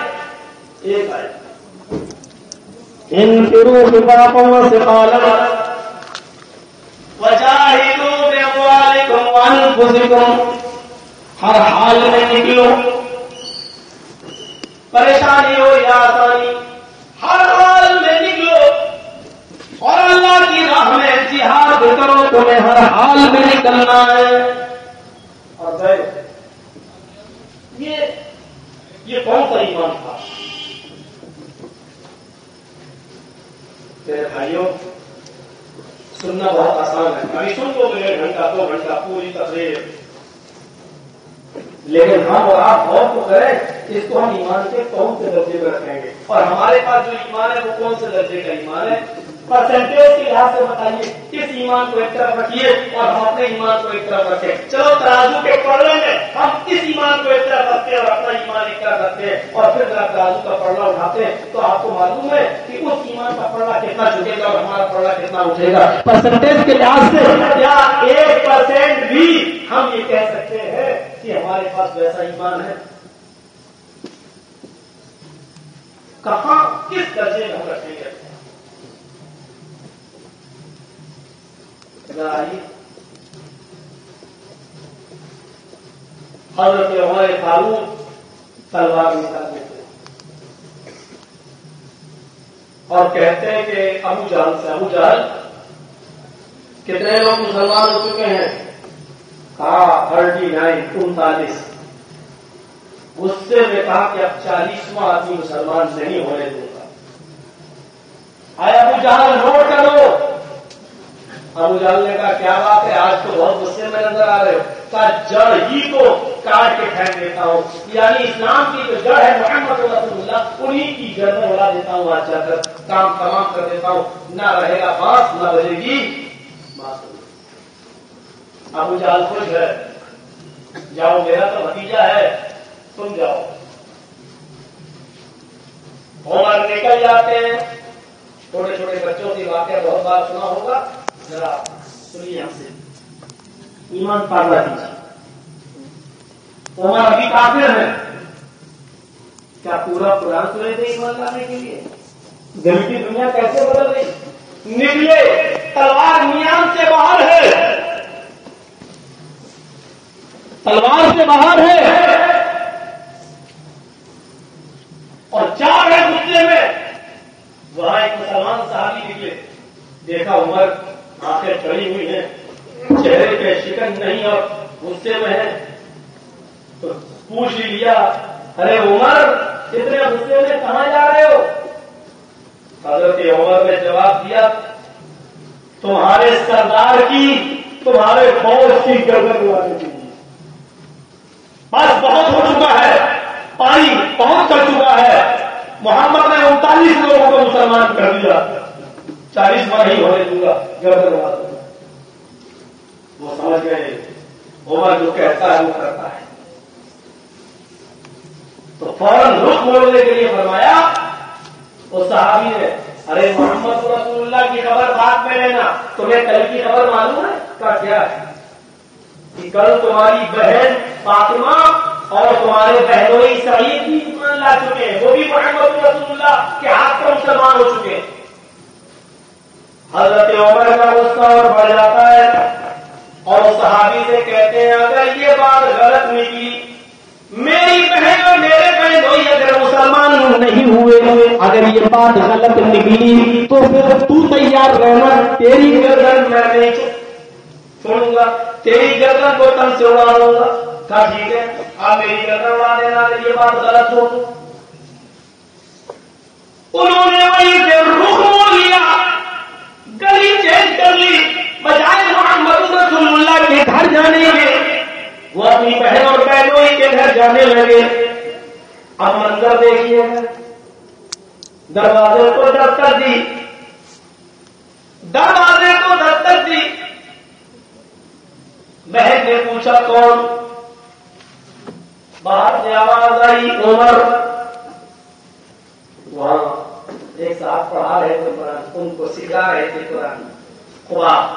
[SPEAKER 3] انفروا خفافا وثقالا وجاہدوا باموالکم وانفسکم, ہر حال میں نکلو, پریشانی ہو یا آسانی, ہر حال میں نکلو, اور اللہ کی راہ میں جہاد کرو. تمہیں ہر حال میں نکلنا ہے. اور یہ کون سا ایمان تھا؟ میرے بھائیوں, سننا بہت آسان ہے, ابھی سن لو 1 گھنٹہ 2 گھنٹہ پوری تقریر, لیکن ہم اور آپ غور تو کریں, اس کو ہم ایمان کے کون سے درجے میں رکھیں گے, اور ہمارے پاس جو ایمان ہے وہ کون سے درجے کا ایمان ہے. پرسنٹیج کے لحاظ سے بتائیے, کس ایمان کو ایک طرف رکھیے اور ہم اپنے ایمان کو ایک طرف رکھیں. چلو ترازو کے پلڑے میں ہم کس ایمان کو ایک طرف رکھتے ہیں اور اپنا ایمان ایک طرف رکھتے ہیں, اور پھر ذرا ترازو کا پلڑا اٹھاتے ہیں, تو آپ کو معلوم ہے کہ اس ایمان کا پلڑا کتنا جھکے گا اور ہمارا پلڑا کتنا اٹھے گا. پرسنٹیج کے لحاظ سے کیا 1% بھی ہم یہ کہہ سکتے ہیں کہ ہمارے پاس ویسا ایمان ہے؟ کہاں کس درجے میں ہم رکھیں گے؟ حضرت عمر فاروق تلوار نکالتے تھے اور کہتے ہیں کہ ابو جہل کتنے لوگ مسلمان ہو چکے ہیں؟ کہا 39. غصے میں کہا کہ اب 40واں آدمی مسلمان نہیں ہونے دوں گا. آئے ابو جہل نوٹ کرو, ابو جہل نے کہا کیا بات ہے، آج تو بہت غصے میں نظر آ رہے ہو. کہا جڑ ہی کو کاٹ کے پھینک دیتا ہوں، یعنی اسلام کی جو جڑ ہے محمد رسول اللہ، انہیں کی جڑ میں اڑا دیتا ہوں. آج جا کر کام تمام کر دیتا ہوں، نہ رہے گا بانس نہ بجے گی بانسری. ابو جہل خوش ہے، جاؤ میرا تو بھتیجا ہے، تم جاؤ. عمر نکل جاتے ہیں. چھوٹے چھوٹے بچوں کی واقعہ بہت بار سنا ہوگا، ذرا سنیے ہم سے، ایمان پالا دیجیے. عمر ابھی کافر ہیں، کیا پورا قرآن سنے تھے ایمان لانے کے لیے؟ دل کی دنیا کیسے بدل گئی؟ نکلے، تلوار میان سے باہر ہے، تلوار سے باہر ہے، اور جا رہے غصے میں. وہاں ایک مسلمان صحابی نکلے، دیکھا عمر آنکھیں چڑھی ہوئی ہیں، چہرے پہ شکن نہیں اور غصے میں ہے، تو پوچھ ہی لیا، ارے عمر اتنے غصے میں کہاں جا رہے ہو؟ حضرت عمر نے جواب دیا، تمہارے سردار کی، تمہارے فوج کی گردن اڑانے کے لیے. بس بہت ہو چکا ہے، پانی پہنچ کر چکا ہے. محمد نے 39 لوگوں کو مسلمان کر دیا، 40 بار ہی ہونے دوں گا، گردن اڑا دوں گا. وہ سمجھ گئے عمر جو کہتا ہے وہ کرتا ہے. تو فوراً رخ موڑنے کے لیے فرمایا. اس صحابی نے، ارے محمد رسول اللہ کی خبر بعد میں لینا، تمہیں کل کی خبر معلوم ہے؟ کہا کیا ہے؟ کہ کل تمہاری بہن فاطمہ اور تمہارے بہنوئی سعید بھی ایمان لا چکے ہیں، وہ بھی محمد رسول اللہ کے ہاتھ پر مسلمان ہو چکے ہیں. حضرت عمر کا غصہ اور بڑھ جاتا ہے اور صحابی سے کہتے ہیں، اگر یہ بات غلط نکلی، میری بہن اور میرے بہنوئی اگر مسلمان نہیں ہوئے، اگر یہ بات غلط نکلی تو پھر تو تیار رہنا، تیری گردن میں نہیں چھوڑوں گا، تیری گردن کو تن سے اڑا دوں گا. کہا ٹھیک ہے، آپ میری گردن اڑا دینا اگر یہ بات غلط ہو. انہوں نے وہیں سے رخ موڑ لیا، گلی چینج کر لی. بجائے محمد رسول اللہ کے گھر جانے کے، وہ اپنی بہن اور بہنوئی کے گھر جانے لگے. اب منظر دیکھیے، دروازے کو دستک دی، دروازے کو دستک دی. بہن نے پوچھا کون؟ باہر سے آواز آئی عمر. وہاں ایک ساتھ پڑھا رہے تھے قرآن، ان کو سکھا رہے تھے قرآن. خواب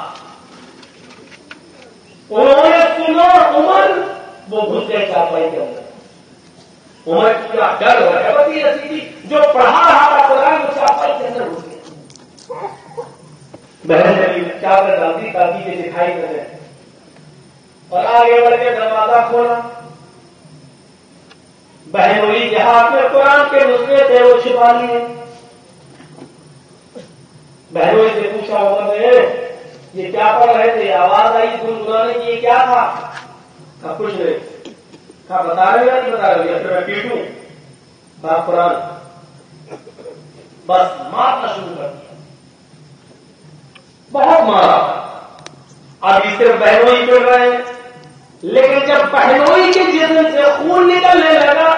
[SPEAKER 3] انہوں نے سنا، عمر وہ گھس گئے چارپائی کے اندر. عمر کیا ڈر ہو رہا ہے، بس یہ ایسی تھی جو پڑھا رہا تھا قرآن وہ چارپائی کے اندر گھس گیا. بہن نے کیا کر ڈالتی تاکہ یہ دکھائی نہ دے، اور آگے بڑھ کے دروازہ کھولا. بہنوئی کے ہاتھ میں قرآن کے نسخے تھے، وہ چھپا لیے. بہنوئی سے پوچھا عمر نے، یہ کیا پڑھ رہے تھے؟ آواز آئی گنگنانے کی، یہ کیا تھا؟ کہا کچھ نہیں. کہا بتا رہے یا نہیں بتا رہے؟ یا پھر میں پیٹوں؟ کہا قرآن. بس مارنا شروع کر دیا، بہت مارا. ابھی صرف بہنوئی پڑ رہے ہیں، لیکن جب بہنوئی کے جسم سے خون نکلنے لگا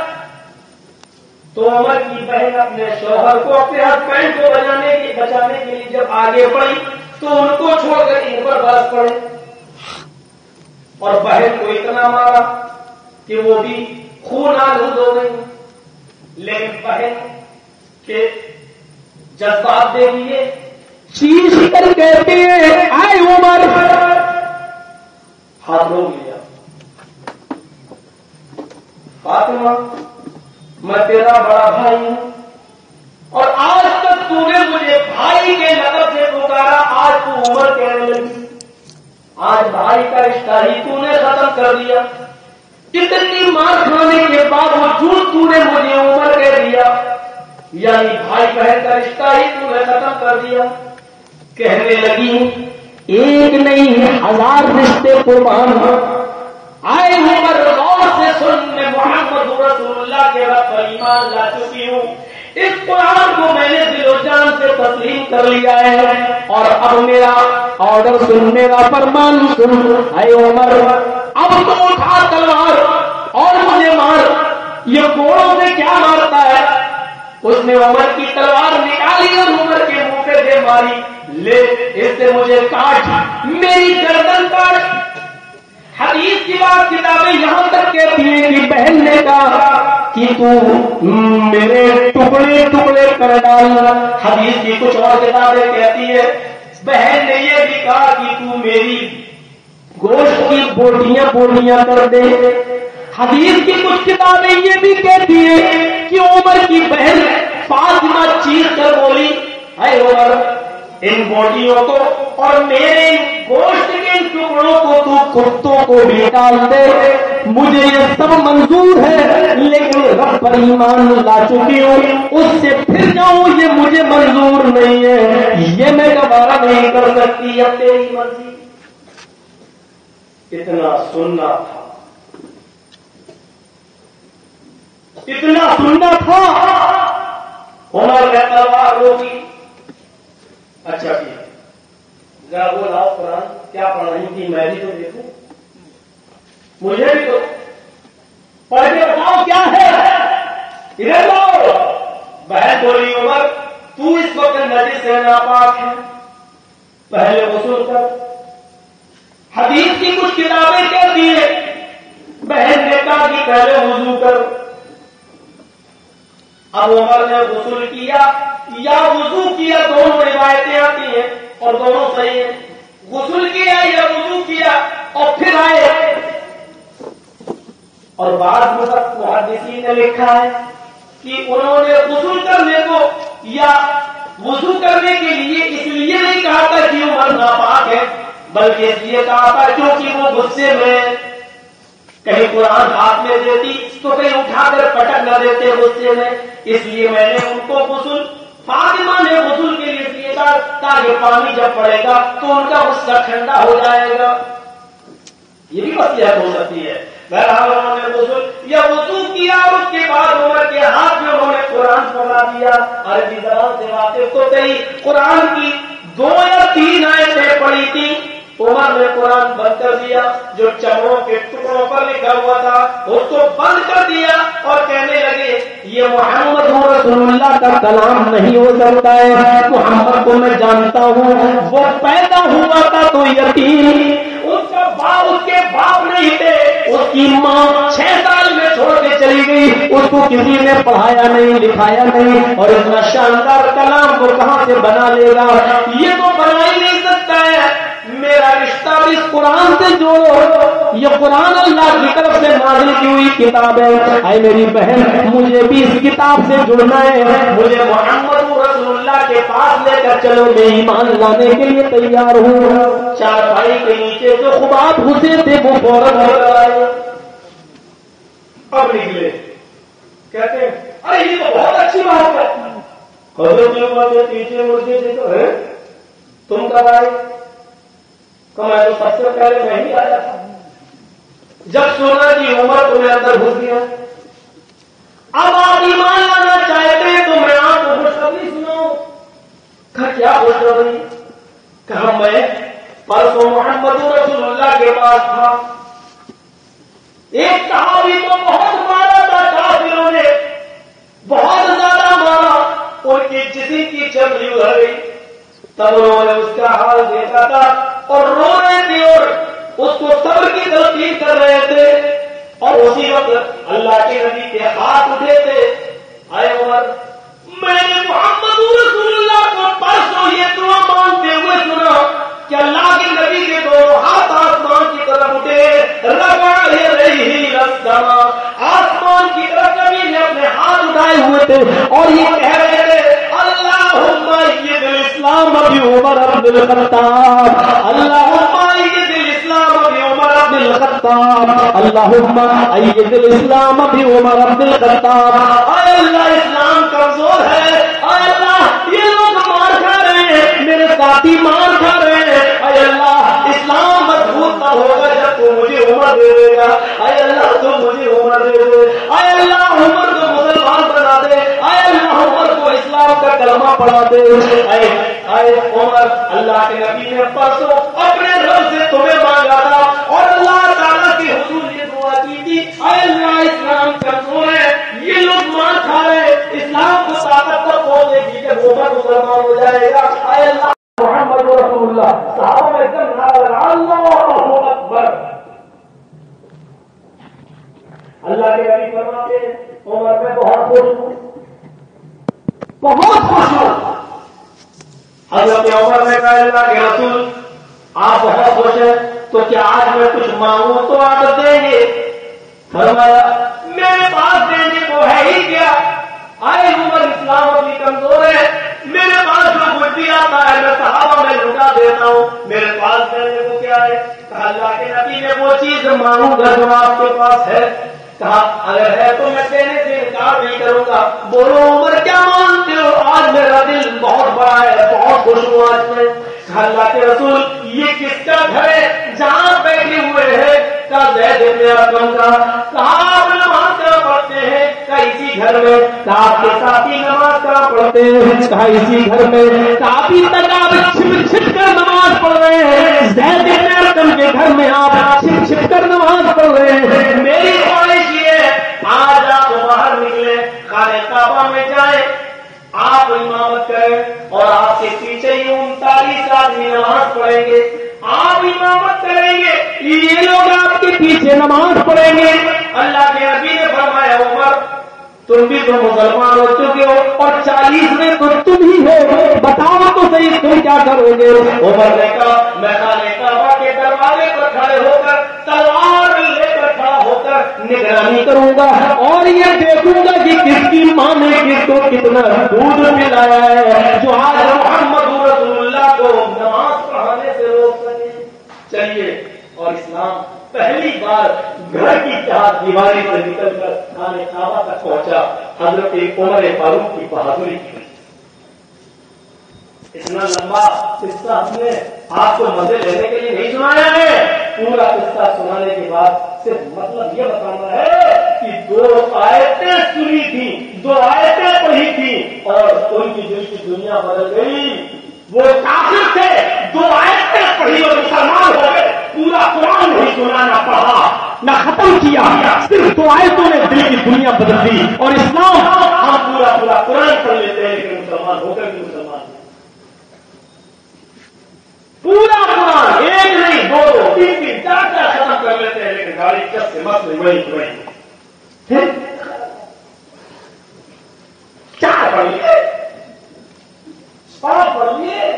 [SPEAKER 3] تو عمر کی بہن اپنے شوہر کو اپنے ہاتھ پینٹ کو بچانے کے لیے جب آگے بڑھی تو ان کو چھوڑ کر ان پر برس پڑے، اور بہن کو اتنا مارا کہ وہ بھی خون آلود ہو گئی. لیکن بہن کے جذبات دیکھیے، چیخ کر کہتے ہیں، آئے عمر. ہاتھ روک لیا. فاطمہ میں تیرا بڑا بھائی ہوں، اور آج تک تو نے مجھے بھائی کے لقب سے پکارا، آج تو عمر کہنے لگی. آج بھائی کا رشتہ ہی تو نے ختم کر دیا. اتنی مار کھانے کے باوجود تو نے مجھے عمر کہہ دیا، یعنی بھائی بہن کا رشتہ ہی تو نے ختم کر دیا. کہنے لگی، ایک نہیں 1000 رشتے قربان ہوں. آئے عمر غور سے سن، میں محمد رسول اللہ کے رب پر ایمان لا چکی ہوں. اس قرآن کو میں نے دل و جان سے تسلیم کر لیا ہے، اور اب میرا آرڈر سن، میرا فرمان سن، اے عمر اب تو اٹھا تلوار اور مجھے مار. یہ کوڑوں سے کیا مارتا ہے؟ اس نے عمر کی تلوار نکالی اور عمر کے منہ پہ دے ماری. لے اس سے مجھے کاٹ، میری گردن کاٹ. حدیث کی بات کتابیں یہاں تک کہتی ہیں کہ بہن نے کہا کہ تو میرے ٹکڑے ٹکڑے کر ڈال. حدیث کی کچھ اور کتابیں کہتی ہے بہن نے یہ بھی کہا کہ تو میری گوشت کی بوٹیاں بوٹیاں کر دے. حدیث کی کچھ کتابیں یہ بھی کہتی ہیں کہ عمر کی بہن فاطمہ چیخ کر بولی اے عمر ان بوٹیوں کو اور میرے گوشت کے ان ٹکڑوں کو تو کتوں کو بھی ڈال دے. مجھے یہ سب منظور ہے لیکن رب پر ایمان لا چکی ہوں، اس سے پھر جاؤں یہ مجھے منظور نہیں ہے، یہ میں دوبارہ نہیں کر سکتی، اب تیری مرضی. اتنا سننا تھا، اتنا سننا تھا. عمر نے تلوار روکی. اچھا ٹھیک ذرا وہ لاؤ قرآن کیا پڑھ رہی تھی، میں بھی تو دیکھوں، مجھے بھی تو پڑھ کے بتاؤ کیا ہے. ادھر لاؤ. بہن بولی عمر تو اس وقت نجس ہے، ناپاک ہے، پہلے غسل کر. حدیث کی کچھ کتابیں کہتی ہیں بہن نے کہا کہ پہلے وضو کر. اب عمر نے غسل کیا یا وضو کیا، دونوں روایتیں آتی ہیں اور دونوں صحیح ہیں. غسل کیا یا وضو کیا اور پھر آئے. اور بعض محدثین نے لکھا ہے کہ انہوں نے غسل کرنے کو یا وضو کرنے کے لیے اس لیے نہیں کہا تھا کہ عمر ناپاک ہے، بلکہ اس لیے کہا تھا کیونکہ وہ غصے میں کہیں قرآن ہاتھ میں دیتی تو کہیں اٹھا کر پٹک نہ دیتے غصے میں، اس لیے میں نے ان کو غسل فاطمہ نے غسل کے لیے کیا تھا تاکہ پانی جب پڑے گا تو ان کا غصہ ٹھنڈا ہو جائے گا. یہ بھی وصیت ہو سکتی ہے. بہرحال انہوں نے غسل یا وضو کیا اور اس کے بعد عمر کے ہاتھ میں انہوں نے قرآن پڑھا دیا. عربی زبان سے واقف تو صحیح قرآن کی 2 یا 3 آیتیں پڑھی تھی. عمر نے قرآن بند کر دیا، جو چمڑوں کے ٹکڑوں پر لکھا ہوا تھا اس کو بند کر دیا اور کہنے لگے یہ محمد رسول اللہ کا کلام نہیں ہو سکتا ہے. محمد کو میں جانتا ہوں، وہ پیدا ہوا تھا تو یتیم، اس کے باپ نہیں تھے، اس کی ماں 6 سال میں چھوڑ کے چلی گئی، اس کو کسی نے پڑھایا نہیں لکھایا نہیں، اور اتنا شاندار کلام کو کہاں سے بنا لے گا؟ یہ تو بنا ہی نہیں سکتا ہے. میرا رشتہ بھی اس قرآن سے جوڑو. یہ قرآن اللہ کی طرف سے نازل کی ہوئی کتاب ہے. اے میری بہن مجھے بھی اس کتاب سے جڑنا ہے، مجھے محمد رسول اللہ کے پاس لے کر چلو، میں ایمان لانے کے لیے تیار ہوں. چارپائی کے نیچے جو خواب گھسے تھے وہ فوراً ہو آئے. اب نکلے کہتے ہیں ارے یہ تو بہت اچھی بات ہے. حضرت عمر کے پیچھے مڑ کے دیکھو تم کب آئے؟ تو میں تو سب سے پہلے میں ہی آیا تھا. جب سنا کہ عمر تمہیں اندر گھس گیا، اب آپ ایمان لانا چاہتے ہیں تو میں آپ کو خوشخبری سناؤں. کہا کیا خوشخبری؟ کہا میں پرسوں محمد رسول اللہ کے پاس تھا، ایک صحابی کو بہت مارا تھا کافروں نے، بہت زیادہ مارا، ان کی جسم کی چمڑی ادھر گئی. تب انہوں نے اس کا حال دیکھا تھا اور رو رہے تھے اور اس کو صبر کی تلقین کر رہے تھے. اور اسی وقت اللہ کے نبی کے ہاتھ اٹھے تھے. اے عمر میں نے محمد رسول اللہ کو پرسوں یہ دعا مانگتے ہوئے سنا کہ اللہ کے نبی کے 2 ہاتھ آسمان کی طرف اٹھے، رفع الیہ السماء، آسمان کی طرف نبی نے اپنے ہاتھ اٹھائے ہوئے تھے اور یہ کہہ رہے تھے اللہم ایّد الاسلام بعمر بن الخطاب، اللہم ایّد الاسلام بعمر بن الخطاب، اللہم ایّد الاسلام بعمر بن الخطاب. اے اللہ اسلام کمزور ہے، اے اللہ یہ لوگ مار کھا رہے ہیں، میرے ساتھی مار کھا رہے ہیں، اے اللہ اسلام مضبوط نہ ہوگا جب تو مجھے عمر دے دے گا. اے اللہ تو مجھے عمر دے دے، اے اللہ عمر کو مسلمان بنا دے، اے اللہ عمر کو اسلام کا کلمہ پڑھا دے. اے عمر اللہ کے نبی نے پرسوں اپنے رب سے تمہیں مانگا تھا اور اللہ تعالیٰ کے حضور یہ دعا کی تھی، اے اللہ اسلام کمزور ہے، یہ لوگ مار کھا رہے، اسلام کو طاقت تک پہنچے گی کہ وہ مسلمان ہو جائے گا، اے اللہ محمد رسول اللہ۔ صحابہ میں ایک دم نعرہ لگا اللہ اکبر۔ اللہ کے نبی فرماتے ہیں عمر میں بہت خوش ہوں، بہت خوش ہوں۔ حضرت عمر نے کہا اللہ کے رسول آپ بہت خوش ہیں تو کیا آج میں کچھ مانگوں تو آپ دیں گے؟ فرمایا میرے پاس دینے کو ہے ہی کیا، آئے عمر اسلام ابھی کمزور ہے، میرے پاس جو کچھ بھی آتا ہے میں صحابہ میں لٹا دیتا ہوں، میرے پاس دینے کو کیا ہے؟ کہا اللہ کے نبی میں وہ چیز مانگوں گا جو آپ کے پاس ہے۔ کہا اگر ہے تو میں دینے سے انکار نہیں کروں گا۔ بولو عمر کیا مانتے ہو؟ آج میرا دل بہت بڑا ہے، بہت خوش ہوں آج میں۔ کہا اللہ کے رسول یہ کس کا گھر ہے جہاں بیٹھے ہوئے ہیں؟ کہا زید بن ارقم کا۔ کہا آپ نماز کہاں پڑھتے ہیں؟ کہا اسی گھر میں۔ کہا آپ کے ساتھی نماز کہاں پڑھتے ہیں؟ کہا اسی گھر میں۔ کہا ابھی تک آپ چھپ چھپ کر نماز پڑھ رہے ہیں، زید بن ارقم کے گھر میں آپ چھپ چھپ کر نماز پڑھ رہے ہیں۔ میری خواہش یہ ہے آج آپ باہر نکلے، خانہ کعبہ میں جائیں، آپ امامت کریں اور آپ کے پیچھے ہی 39 آدمی نماز پڑھیں گے، آپ امامت کریں گے، یہ لوگ آپ کے پیچھے نماز پڑھیں گے۔ اللہ کے نبی نے فرمایا عمر تم بھی تو مسلمان ہو چکے ہو اور 40 میں تو تم ہی ہو، بتاؤ تو صحیح تم کیا کرو گے؟ عمر نے کہا میں خانہ کعبہ کے دروازے پر کھڑے ہو کر تلوار لے کر کھڑا ہو کر نگرانی کروں گا اور یہ دیکھوں گا کہ کس کی ماں نے کس کو کتنا دودھ پلایا ہے جو آج محمد رسول اللہ کو نماز پڑھانے سے روک سکے۔ چلیے اور اسلام پہلی بار گھر کی چار دیواری سے نکل کر خانہ کعبہ تک پہنچا حضرت عمر فاروق کی بہادری کی۔ اتنا لمبا قصہ ہم نے آپ کو مزے لینے کے لیے نہیں سنایا ہے، پورا قصہ سنانے کے بعد صرف مطلب یہ بتانا ہے کہ 2 آیتیں سنی تھی، 2 آیتیں پڑھی تھی اور ان کی دل کی دنیا بدل گئی۔ وہ کافر تھے، 2 آیتیں پڑھی اور مسلمان ہو گئے، پورا قرآن نہیں سنا، نہ پڑھا نہ ختم کیا، صرف 2 آیتوں نے دل کی دنیا بدل دی اور اسلام ہم پورا قرآن پڑھ لیتے ہیں لیکن مسلمان ہو کر بھی مسلمان ہیں۔ پورا قرآن ایک نہیں 2 3 4 ختم کر لیتے ہیں لیکن گاڑی چس سے مت نہیں وہی چار پڑھ لیے، 5 پڑھ لیے،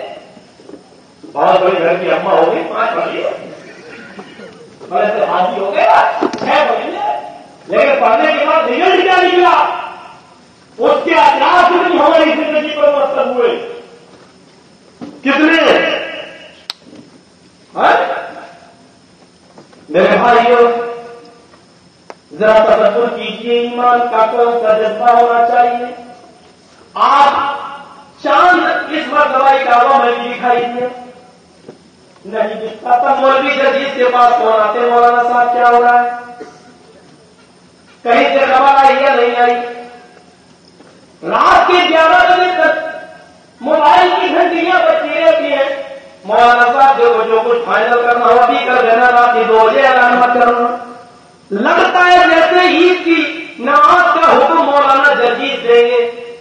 [SPEAKER 3] بہت بڑی گھر کی اما ہو گئی 5 پڑھ لیے، بڑے سے حاجی ہو گیا 6 پڑھ لیے، لیکن پڑھنے کے بعد رزلٹ کیا نکلا؟ اس کے اثرات بھی ہماری زندگی پر مرتب ہوئے کتنے؟ میرے بھائیوں ذرا تصور کیجیے ایمان کا کون سا جذبہ ہونا چاہیے۔ آپ چاند اس مرتبہ کعبہ میں بھی دکھائی دیا نہیں دکھتا تھا، مولوی جدید کے پاس کون آتے مولانا صاحب کیا ہو رہا ہے، کہیں سے خبر آئی یا نہیں آئی؟ رات کے 11 بجے تک موبائل کی گھنٹیاں بجتی رہتی ہیں، مولانا صاحب جو کچھ فائنل کرنا ہو ابھی کر دینا، رات کی 2 بجے اعلان مت کرنا۔ لگتا ہے جیسے عید کی نماز کا حکم مولانا جدید دیں گے،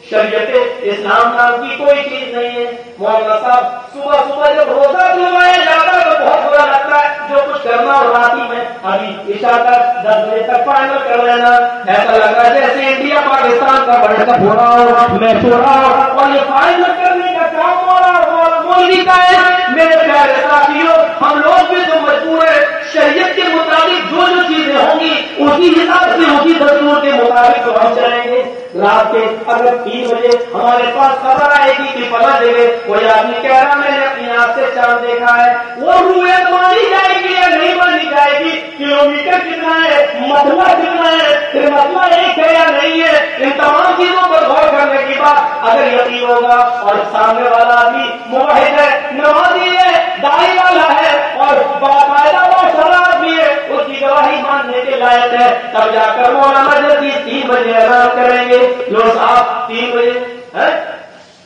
[SPEAKER 3] شریعت اسلام نام کی کوئی چیز نہیں ہے۔ مولانا صاحب صبح جب روزہ کھلوایا جاتا ہے تو بہت برا لگتا ہے، جو کچھ کرنا اور رات ہی میں ابھی عشاء تک 10 بجے تک فائنل کر لینا، ایسا لگ رہا ہے جیسے انڈیا پاکستان کا ورلڈ کپ ہو رہا ہو، میچ ہو رہا ہو اور یہ فائنل کرنے کا کام ہو رہا ہو مولوی کا ہے۔ میرے پیارے ساتھیوں ہم لوگ بھی تو مجبور ہیں شریعت کے مطابق جو چیزیں ہوں گی اسی حساب سے اسی دستور کے مطابق تو ہم چلیں گے۔ رات کے اگر 3 بجے ہمارے پاس خبر آئے گی کہ فلاں جگہ کوئی آدمی کہہ رہا میں نے اپنی آنکھ سے چاند دیکھا ہے، وہ روئے تو مانی جائے گی یا نہیں مانی جائے گی، کلومیٹر کتنا ہے، مسئلہ کتنا ہے، پھر مسئلہ ایک ہے یا نہیں ہے، ان تمام چیزوں پر غور کرنے کے بعد اگر یقین ہوگا اور سامنے والا آدمی موحد ہے، نمازی ہے، داعی والا ہے اور باقاعدہ ماشاءاللہ آدمی ہے، اس کی گواہی ماننے کے لائق ہے، تب جا کر مولانا جدید 3 بجے اعلان کریں گے لو صاحب 3 بجے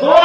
[SPEAKER 3] 2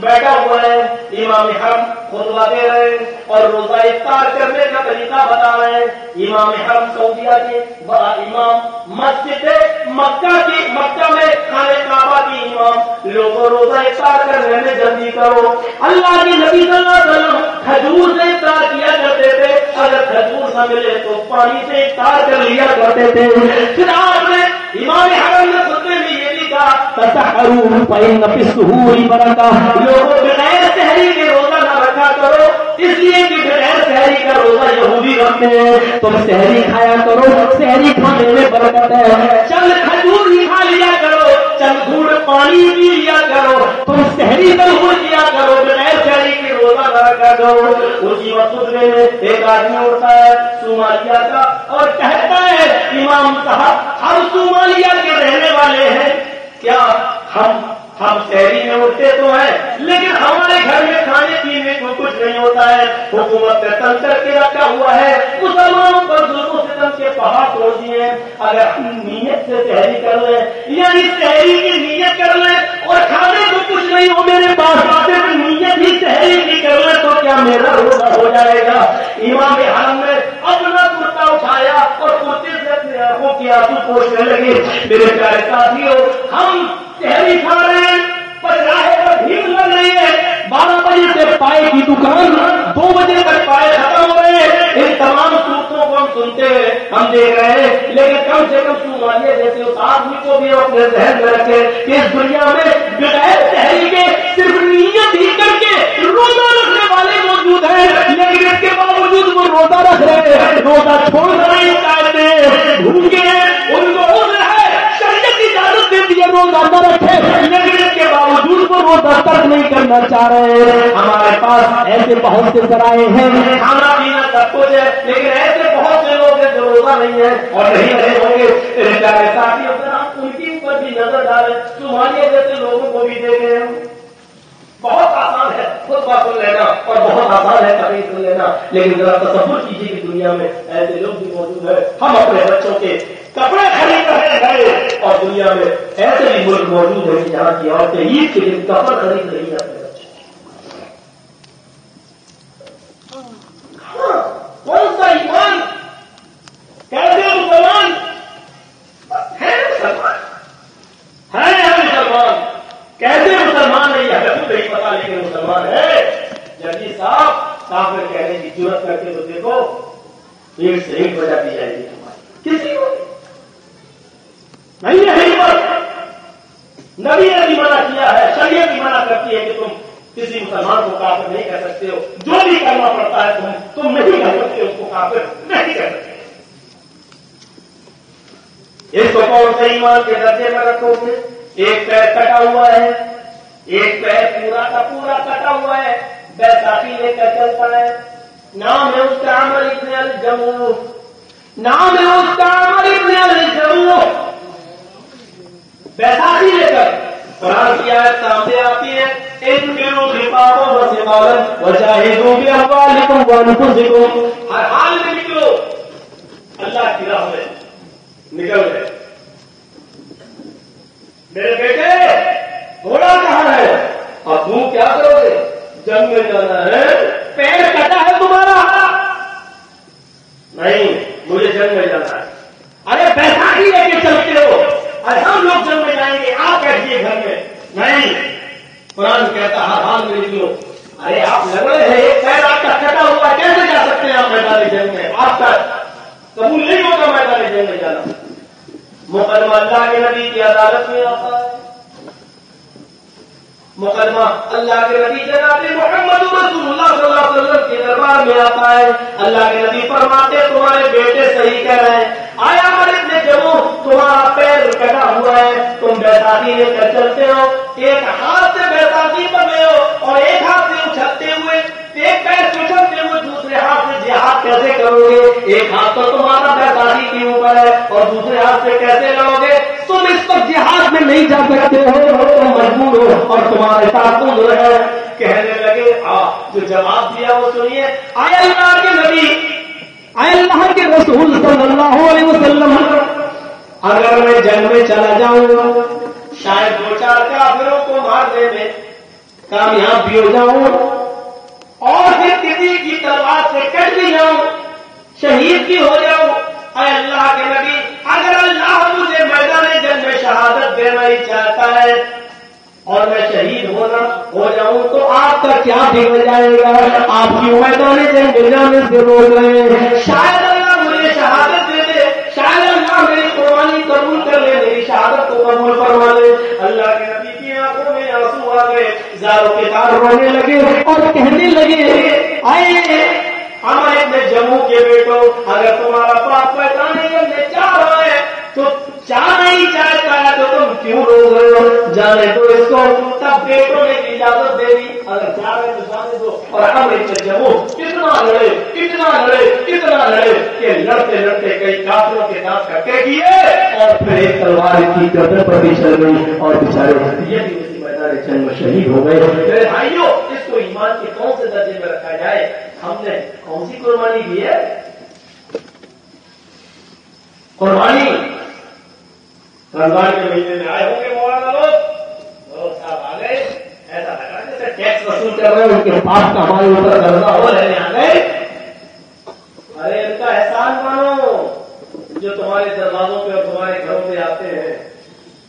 [SPEAKER 3] بیٹھا ہوا ہے، امام حرم خطبہ دے رہے ہیں اور روزہ افطار کرنے کا طریقہ بتا رہے ہیں. امام حرم سعودیہ کے بڑا امام، مسجد مکہ میں خانہ کعبہ کی امام، لوگوں روزہ افطار کرنے میں جلدی کرو. اللہ کے نبی صلی اللہ علیہ وسلم کھجور سے افطار کیا کرتے تھے، اگر کھجور نہ ملے تو پانی سے افطار کر لیا کرتے تھے. پھر آپ نے امام حرم نے خطبے میں یہ بھی کہا تسحروا فإن في السحور برکہ، لوگوں بغیر سحری کے روزہ نہ رکھا کرو، اس لیے کہ بغیر سحری کا روزہ یہودی رکھتے ہیں. تم سحری کھایا کرو، سحری کھانے میں برکت ہے. چند کھجور ہی کھا لیا کرو، چند گھوٹ پانی پی لیا کرو، تم سحری ضرور کیا کرو، بغیر سحری کے روزہ نہ رکھا کرو. اسی وقت میں ایک آدمی اٹھتا ہے صومالیہ کا اور کہتا ہے امام صاحب ہم صومالیہ کے رہنے والے ہیں، کیا ہم شہری میں اٹھتے تو ہیں لیکن ہمارے گھر میں کھانے پینے کو کچھ نہیں ہوتا ہے. حکومت نے تنگ کر کے رکھا ہوا ہے، مسلمانوں پر ظلم و ستم کے پہاڑ توڑ دیے ہیں. اگر ہم نیت سے شہری کر لیں، یعنی شہری کی نیت کر لیں اور کھانے کو کچھ نہیں ہو میرے پاس آتے ہوئے نیت ہی شہری کی کر لیں تو کیا میرا روزہ ہو جائے گا؟ امام حرم نے اپنا کرتا اٹھایا اور کرتے سے اپنے آنکھوں کی آنسو پوچھنے لگے. میرے پیارے ساتھیوں، ہم شہری کھا رہے ہیں پر راہ پر بھیڑ لگ رہی ہے. 12 بجے سے پائے کی دکان 2 بجے تک پائے ختم ہو رہے ہیں. ان تمام صورتوں کو ہم سنتے ہیں، ہم دیکھ رہے ہیں، لیکن کم سے کم صومالیہ جیسے اس آدمی کو بھی اپنے ذہن میں رکھے کہ اس دنیا میں بغیر شہری کے صرف نیت ہی کر کے روزہ رکھنے والے موجود ہیں، لیکن اس کے باوجود وہ روزہ رکھ رہے ہیں، روزہ چھوڑ رہے چاہتے ہیں، بھوکے ہیں، ان کو عذر ہے، شریعت کی اجازت دیتی ہے روزہ نہ رکھے، لیکن اس کے باوجود وہ روزہ ترک نہیں کرنا چاہ رہے ہیں. ہمارے پاس ایسے بہت سے ذرائع ہیں، کھانا پینا سب کچھ ہے، لیکن ایسے بہت سے لوگ ہیں جو روزہ نہیں ہے اور نہیں رہے ہوں گے. پیارے ساتھی اگر آپ ان کے اوپر بھی نظر ڈالیں، صومالیہ جیسے لوگوں کو بھی دیکھیں. بہت آسان ہے خطبہ سن لینا اور بہت آسان ہے تقریر سن لینا، لیکن ذرا تصور کیجیے کہ دنیا میں ایسے لوگ بھی موجود ہیں. ہم اپنے بچوں کے کپڑے خرید رہے ہیں اور دنیا میں ایسے بھی ملک موجود ہیں جہاں کی عورتیں عید کے دن کپڑے خرید رہی ہیں اپنے بچے. کون سا ایمان؟ کیسے مسلمان ہے؟ مسلمان ہے مسلمان، کیسے مسلمان نہیں ہے خود نہیں پتا لیکن مسلمان ہے. جدید صاحب کافر کہنے کی ضرورت کرتے تو دیکھو 1 سے 1 بجا دی جائے گی ہماری، کسی کو نہیں ہے. نبی نے بھی منع کیا ہے، شریعت بھی منع کرتی ہے کہ تم کسی مسلمان کو کافر نہیں کہہ سکتے ہو. جو بھی کرنا پڑتا ہے تم نہیں کہہ سکتے اس کو کافر نہیں کہہ سکتے. اس کو کون سے ایمان کے درجے میں رکھو گے؟ ایک پیر کٹا ہوا ہے، ایک پیر پورا کا پورا کٹا ہوا ہے، بیساکھی لے کر چلتا ہے. نام ہے اس کا عمر ابن الجموع، نام ہے اس کا عمر ابن الجموع. بیساکھی لے کر قرآن کی آیت سامنے آتی ہے، انفروا خفافا وثقالا وجاہدوا باموالکم وانفسکم. ہر حال میں نکلو، اللہ کی راہ میں نکل گئے. میرے بیٹے گھوڑا کہاں ہے؟ اب تم کیا کرو گے؟ جنگ میں جانا ہے. پیر کٹا ہے تمہارا؟ نہیں، مجھے جنگ میں جانا ہے. ارے بیساکھی لے کے چلتے ہو، ارے ہم لوگ جنگ میں جائیں گے، آپ بیٹھیے گھر میں. نہیں، قرآن کہتا ہر حال میں نکلو. ارے آپ لگڑے ہیں، ایک پیر آپ کا کٹا ہوا ہے، کیسے جا سکتے ہیں آپ میدان جنگ میں؟ آپ کا قبول نہیں ہوگا میدان جنگ میں جانا. مقدمہ اللہ کے نبی کی عدالت میں آتا ہے، مقدمہ اللہ کے نبی جناب محمد رسول اللہ صلی اللہ علیہ وسلم کے دربار میں آتا ہے. اللہ کے نبی فرماتے تمہارے بیٹے صحیح کہہ رہے ہیں. آیا مرد نے جموں تمہارا پیر کٹا ہوا ہے، تم بیساکھی لے کر چلتے ہو، ایک ہاتھ سے بیساکھی پر لے ہو اور ایک ہاتھ سے اچھلتے ہوئے، ایک پیر اچھلتے ہوئے دوسرے ہاتھ سے جہاد کیسے کرو گے؟ ایک ہاتھ تو تمہارا بیساکھی کے اوپر ہے اور دوسرے ہاتھ سے کیسے لڑو گے؟ تم اس پر جہاد میں نہیں جا سکتے ہو، تم مجبور ہو اور تمہارے ساتھ عذر ہے. کہنے لگے جو جواب دیا وہ سنیے. آئے اللہ کے نبی، آئے اللہ کے رسول صلی اللہ علیہ وسلم، اگر میں جنگ میں چلا جاؤں شاید 2-4 کافروں کو مارنے میں کامیاب بھی ہو جاؤں اور پھر کسی کی تلوار سے کٹ بھی جاؤں، شہید بھی ہو جاؤں، اے اللہ کے نبی اگر اللہ مجھے میدان جنگ میں شہادت دینا ہی چاہتا ہے اور میں شہید ہو جاؤں تو آپ کا کیا بگڑ جائے گا؟ آپ کی میدان جنگ میں جانے سے روک رہے ہیں، شاید اللہ مجھے شہادت دے دے، شاید اللہ میری قربانی قبول کر لے، میری شہادت کو قبول فرما لے۔ اللہ کے نبی کی آنکھوں میں آنسو آ گئے، زاروں کے تار رونے لگے اور کہنے لگے آئے ہمارے ابن جموں کے بیٹوں، اگر تمہارا باپ میدان جنگ میں چاہ رہا ہے تو جانا ہی چاہتا ہے تو تم کیوں رو رہے ہو؟ جانے دو اس کو۔ تب بیٹوں نے اجازت دے دی، اگر جا رہے تو جانے دو۔ اور ہم جموں اتنا لڑے اتنا لڑے اتنا لڑے کہ لڑتے لڑتے کئی کافروں کے دانت کٹے کیے اور پھر ایک تلوار کی گردن پر بھی چل گئی اور بیچارے یہ بھی اسی میدان جنگ میں شہید ہو گئے۔ میرے بھائیوں، اس کو ایمان کے کون سے درجے میں رکھا جائے؟ ہم نے کون سی قربانی دی ہے؟ قربانی رمضان کے مہینے میں آئے ہوں گے مولانا لوگ صاحب آ گئے، ایسا لگا جیسے ٹیکس وصول کر رہے ہیں، ان کے پاس کا ہمارے اوپر قرضہ ہو رہنے آ گئے۔ ارے ان کا احسان مانو جو تمہارے دروازوں پہ اور تمہارے گھروں پہ آتے ہیں،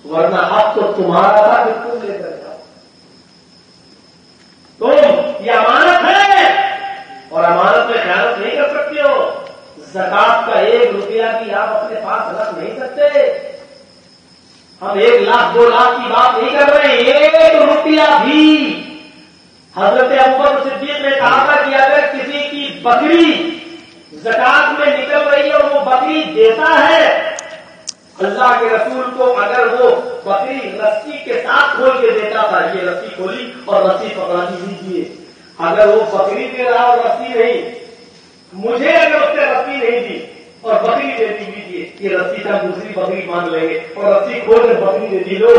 [SPEAKER 3] ورنہ حق تو تمہارا تھا کہ تم لے کر جاؤ۔ تم یہ امانت ہے اور امانت میں خیانت نہیں کر سکتے ہو۔ زکات کا 1 روپیہ بھی آپ اپنے پاس رکھ نہیں سکتے۔ ہم 1 لاکھ 2 لاکھ کی بات نہیں کر رہے، 1 روپیہ بھی۔ حضرت ابوبکر صدیق نے کہا تھا کہ اگر کسی کی بکری زکات میں نکل رہی ہے اور وہ بکری دیتا ہے، اللہ کے رسول کو اگر وہ بکری رسی کے ساتھ کھول کے دیتا تھا، یہ رسی کھولی اور رسی پکڑا دیجیے، اگر وہ بکری دے رہا اور رسی نہیں، مجھے اگر اس نے رسی نہیں دی اور بکری دے دیجیے، یہ رسی کا دوسری بکری مان لیں گے اور رسی کھول کر بکری دے دی، لو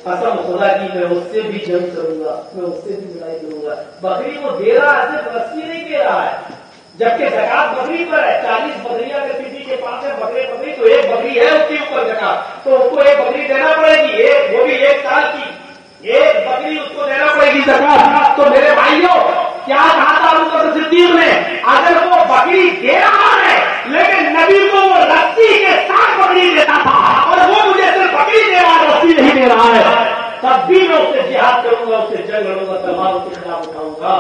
[SPEAKER 3] قسم خدا کی میں اس سے بھی جنگ کروں گا، میں اس سے بھی لڑائی کروں گا۔ بکری کو دے رہا ہے، صرف رسی نہیں دے رہا ہے، جبکہ زکات بکری پر ہے۔ 40 بکریاں اگر کسی کے پاس ہے بکری تو 1 بکری ہے اس کے اوپر زکات، تو اس کو 1 بکری دینا پڑے گی، وہ بھی 1 سال کی 1 بکری اس کو دینا پڑے گی زکات۔ تو میرے بھائیوں کیا کہا تھا ابوبکر صدیق نے؟ اگر وہ بکری دے رہا ہے لیکن نبی کو وہ رسی کے ساتھ بکری دیتا تھا اور وہ مجھے صرف بکری دے رہا ہے، رسی نہیں دے رہا ہے، تب بھی میں اس سے جہاد کروں گا، اس سے جنگ لڑوں گا، تلوار اس کے خلاف اٹھاؤں گا۔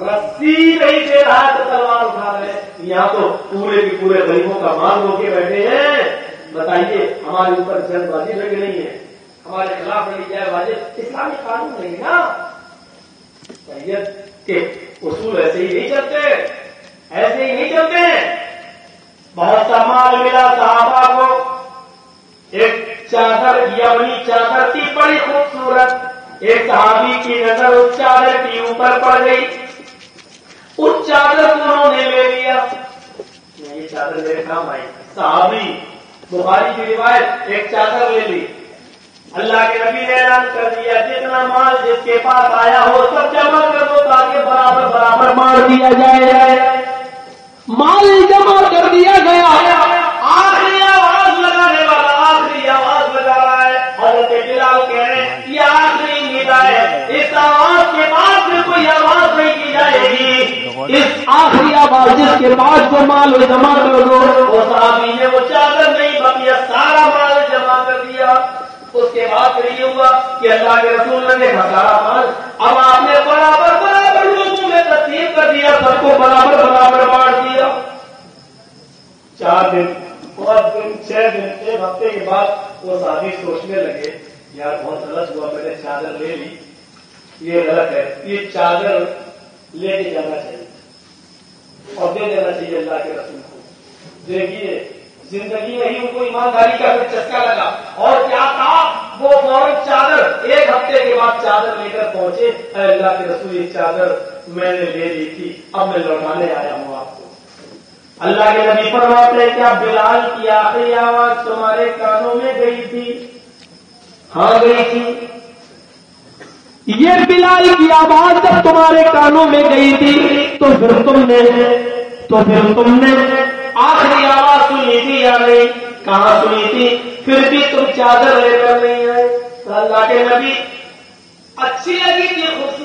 [SPEAKER 3] رسی نہیں دے رہا ہے تو تلوار اٹھا رہے ہیں۔ یہاں تو پورے کے پورے غریبوں کا مال رو کے بیٹھے ہیں۔ بتائیے ہمارے اوپر جنگ بازی لگ رہی ہے، ہمارے خلاف لڑی جائے بازی، اسلامی قانون نہیں نا۔ کہ اصول ایسے ہی نہیں چلتے، ایسے ہی نہیں چلتے ہیں۔ بہت سا مال ملا صحابہ کو، ایک چادر یمنی چادر تھی بڑی خوبصورت، ایک صحابی کی نظر اس چادر کے اوپر پڑ گئی، اس چادر کو انہوں نے لے لیا، یہ چادر میرے کام آئی۔ صحابی بخاری کی روایت، ایک چادر لے لی، اللہ کے نبی نے اعلان کر دیا جتنا مال جس کے پاس آیا ہو سب جمع کر دو تاکہ برابر برابر مار دیا جائے۔ مال جمع کر دیا گیا، آخری آواز لگانے والا آخری آواز لگا رہا ہے، حضرت بلال کہہ رہے ہیں یہ آخری ندا ہے، اس آواز کے بعد میں کوئی آواز نہیں کی جائے گی، اس آخری آواز جس کے بعد جو مال جمع کر دو۔ وہ صحابی نے وہ چادر نہیں بقیہ سارا مال جمع کر دیا۔ اس کے بعد پھر یہ ہوا کہ اللہ کے رسول نے دیکھا سارا مال، اب آپ نے برابر برابر لوگوں میں تقسیم کر دیا، سب کو برابر برابر بانٹ دیا۔ 4 دن 5 دن 6 دن 1 ہفتے کے بعد وہ صحابی سوچنے لگے یار بہت غلط ہوا، میں نے چادر لے لی، یہ غلط ہے، یہ چادر لے کے جانا چاہیے اور دے دینا چاہیے اللہ کے رسول کو۔ دیکھیے زندگی میں ہی ان کو ایمانداری کا پھر چسکا لگا اور کیا کہا، وہ فوراً چادر 1 ہفتے کے بعد چادر لے کر پہنچے، اے اللہ کے رسول یہ چادر میں نے لے لی تھی، اب میں لوٹانے آیا ہوں آپ کو۔ اللہ کے نبی فرماتے ہیں کیا بلال کی آخری آواز تمہارے کانوں میں گئی تھی؟ ہاں گئی تھی۔ یہ بلال کی آواز جب تمہارے کانوں میں گئی تھی تو پھر تم نے آخری آواز سنی تھی یا نہیں؟ کہاں سنی تھی؟ پھر بھی تم چادر لے کر نہیں آئے۔ اللہ کے نبی اچھی لگی تھی، خوبصورت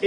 [SPEAKER 3] A+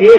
[SPEAKER 3] A+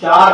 [SPEAKER 3] 4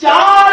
[SPEAKER 3] 4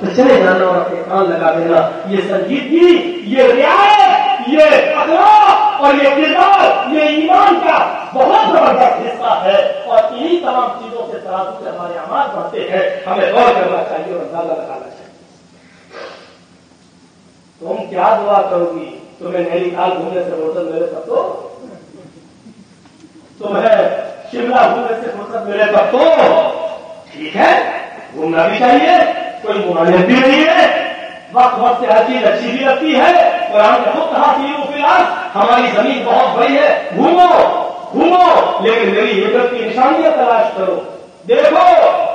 [SPEAKER 3] تو چلے جانا اور اپنے کان لگا دینا. یہ سنجیدگی، یہ رعایت، یہ اخلاق اور یہ کردار، یہ ایمان کا بہت زبردست حصہ ہے. اور انہی تمام چیزوں سے ترازو سے ہمارے اعمال بڑھتے ہیں. ہمیں غور کرنا چاہیے اور اندازہ لگانا چاہیے. تم کیا دعا کرو گی؟ تمہیں نینی تال گھومنے سے فرصت ملے تب تو، تمہیں شملہ گھومنے سے فرصت ملے تب تو ٹھیک ہے، گھومنا بھی چاہیے، کوئی ممانعت بھی نہیں ہے. وقت وقت سے ہر چیز اچھی بھی لگتی ہے. قرآن نے خود کہا سیروا فی الارض، ہماری زمین بہت بڑی ہے، گھومو گھومو، لیکن میری عبرت کی نشانیاں تلاش کرو. دیکھو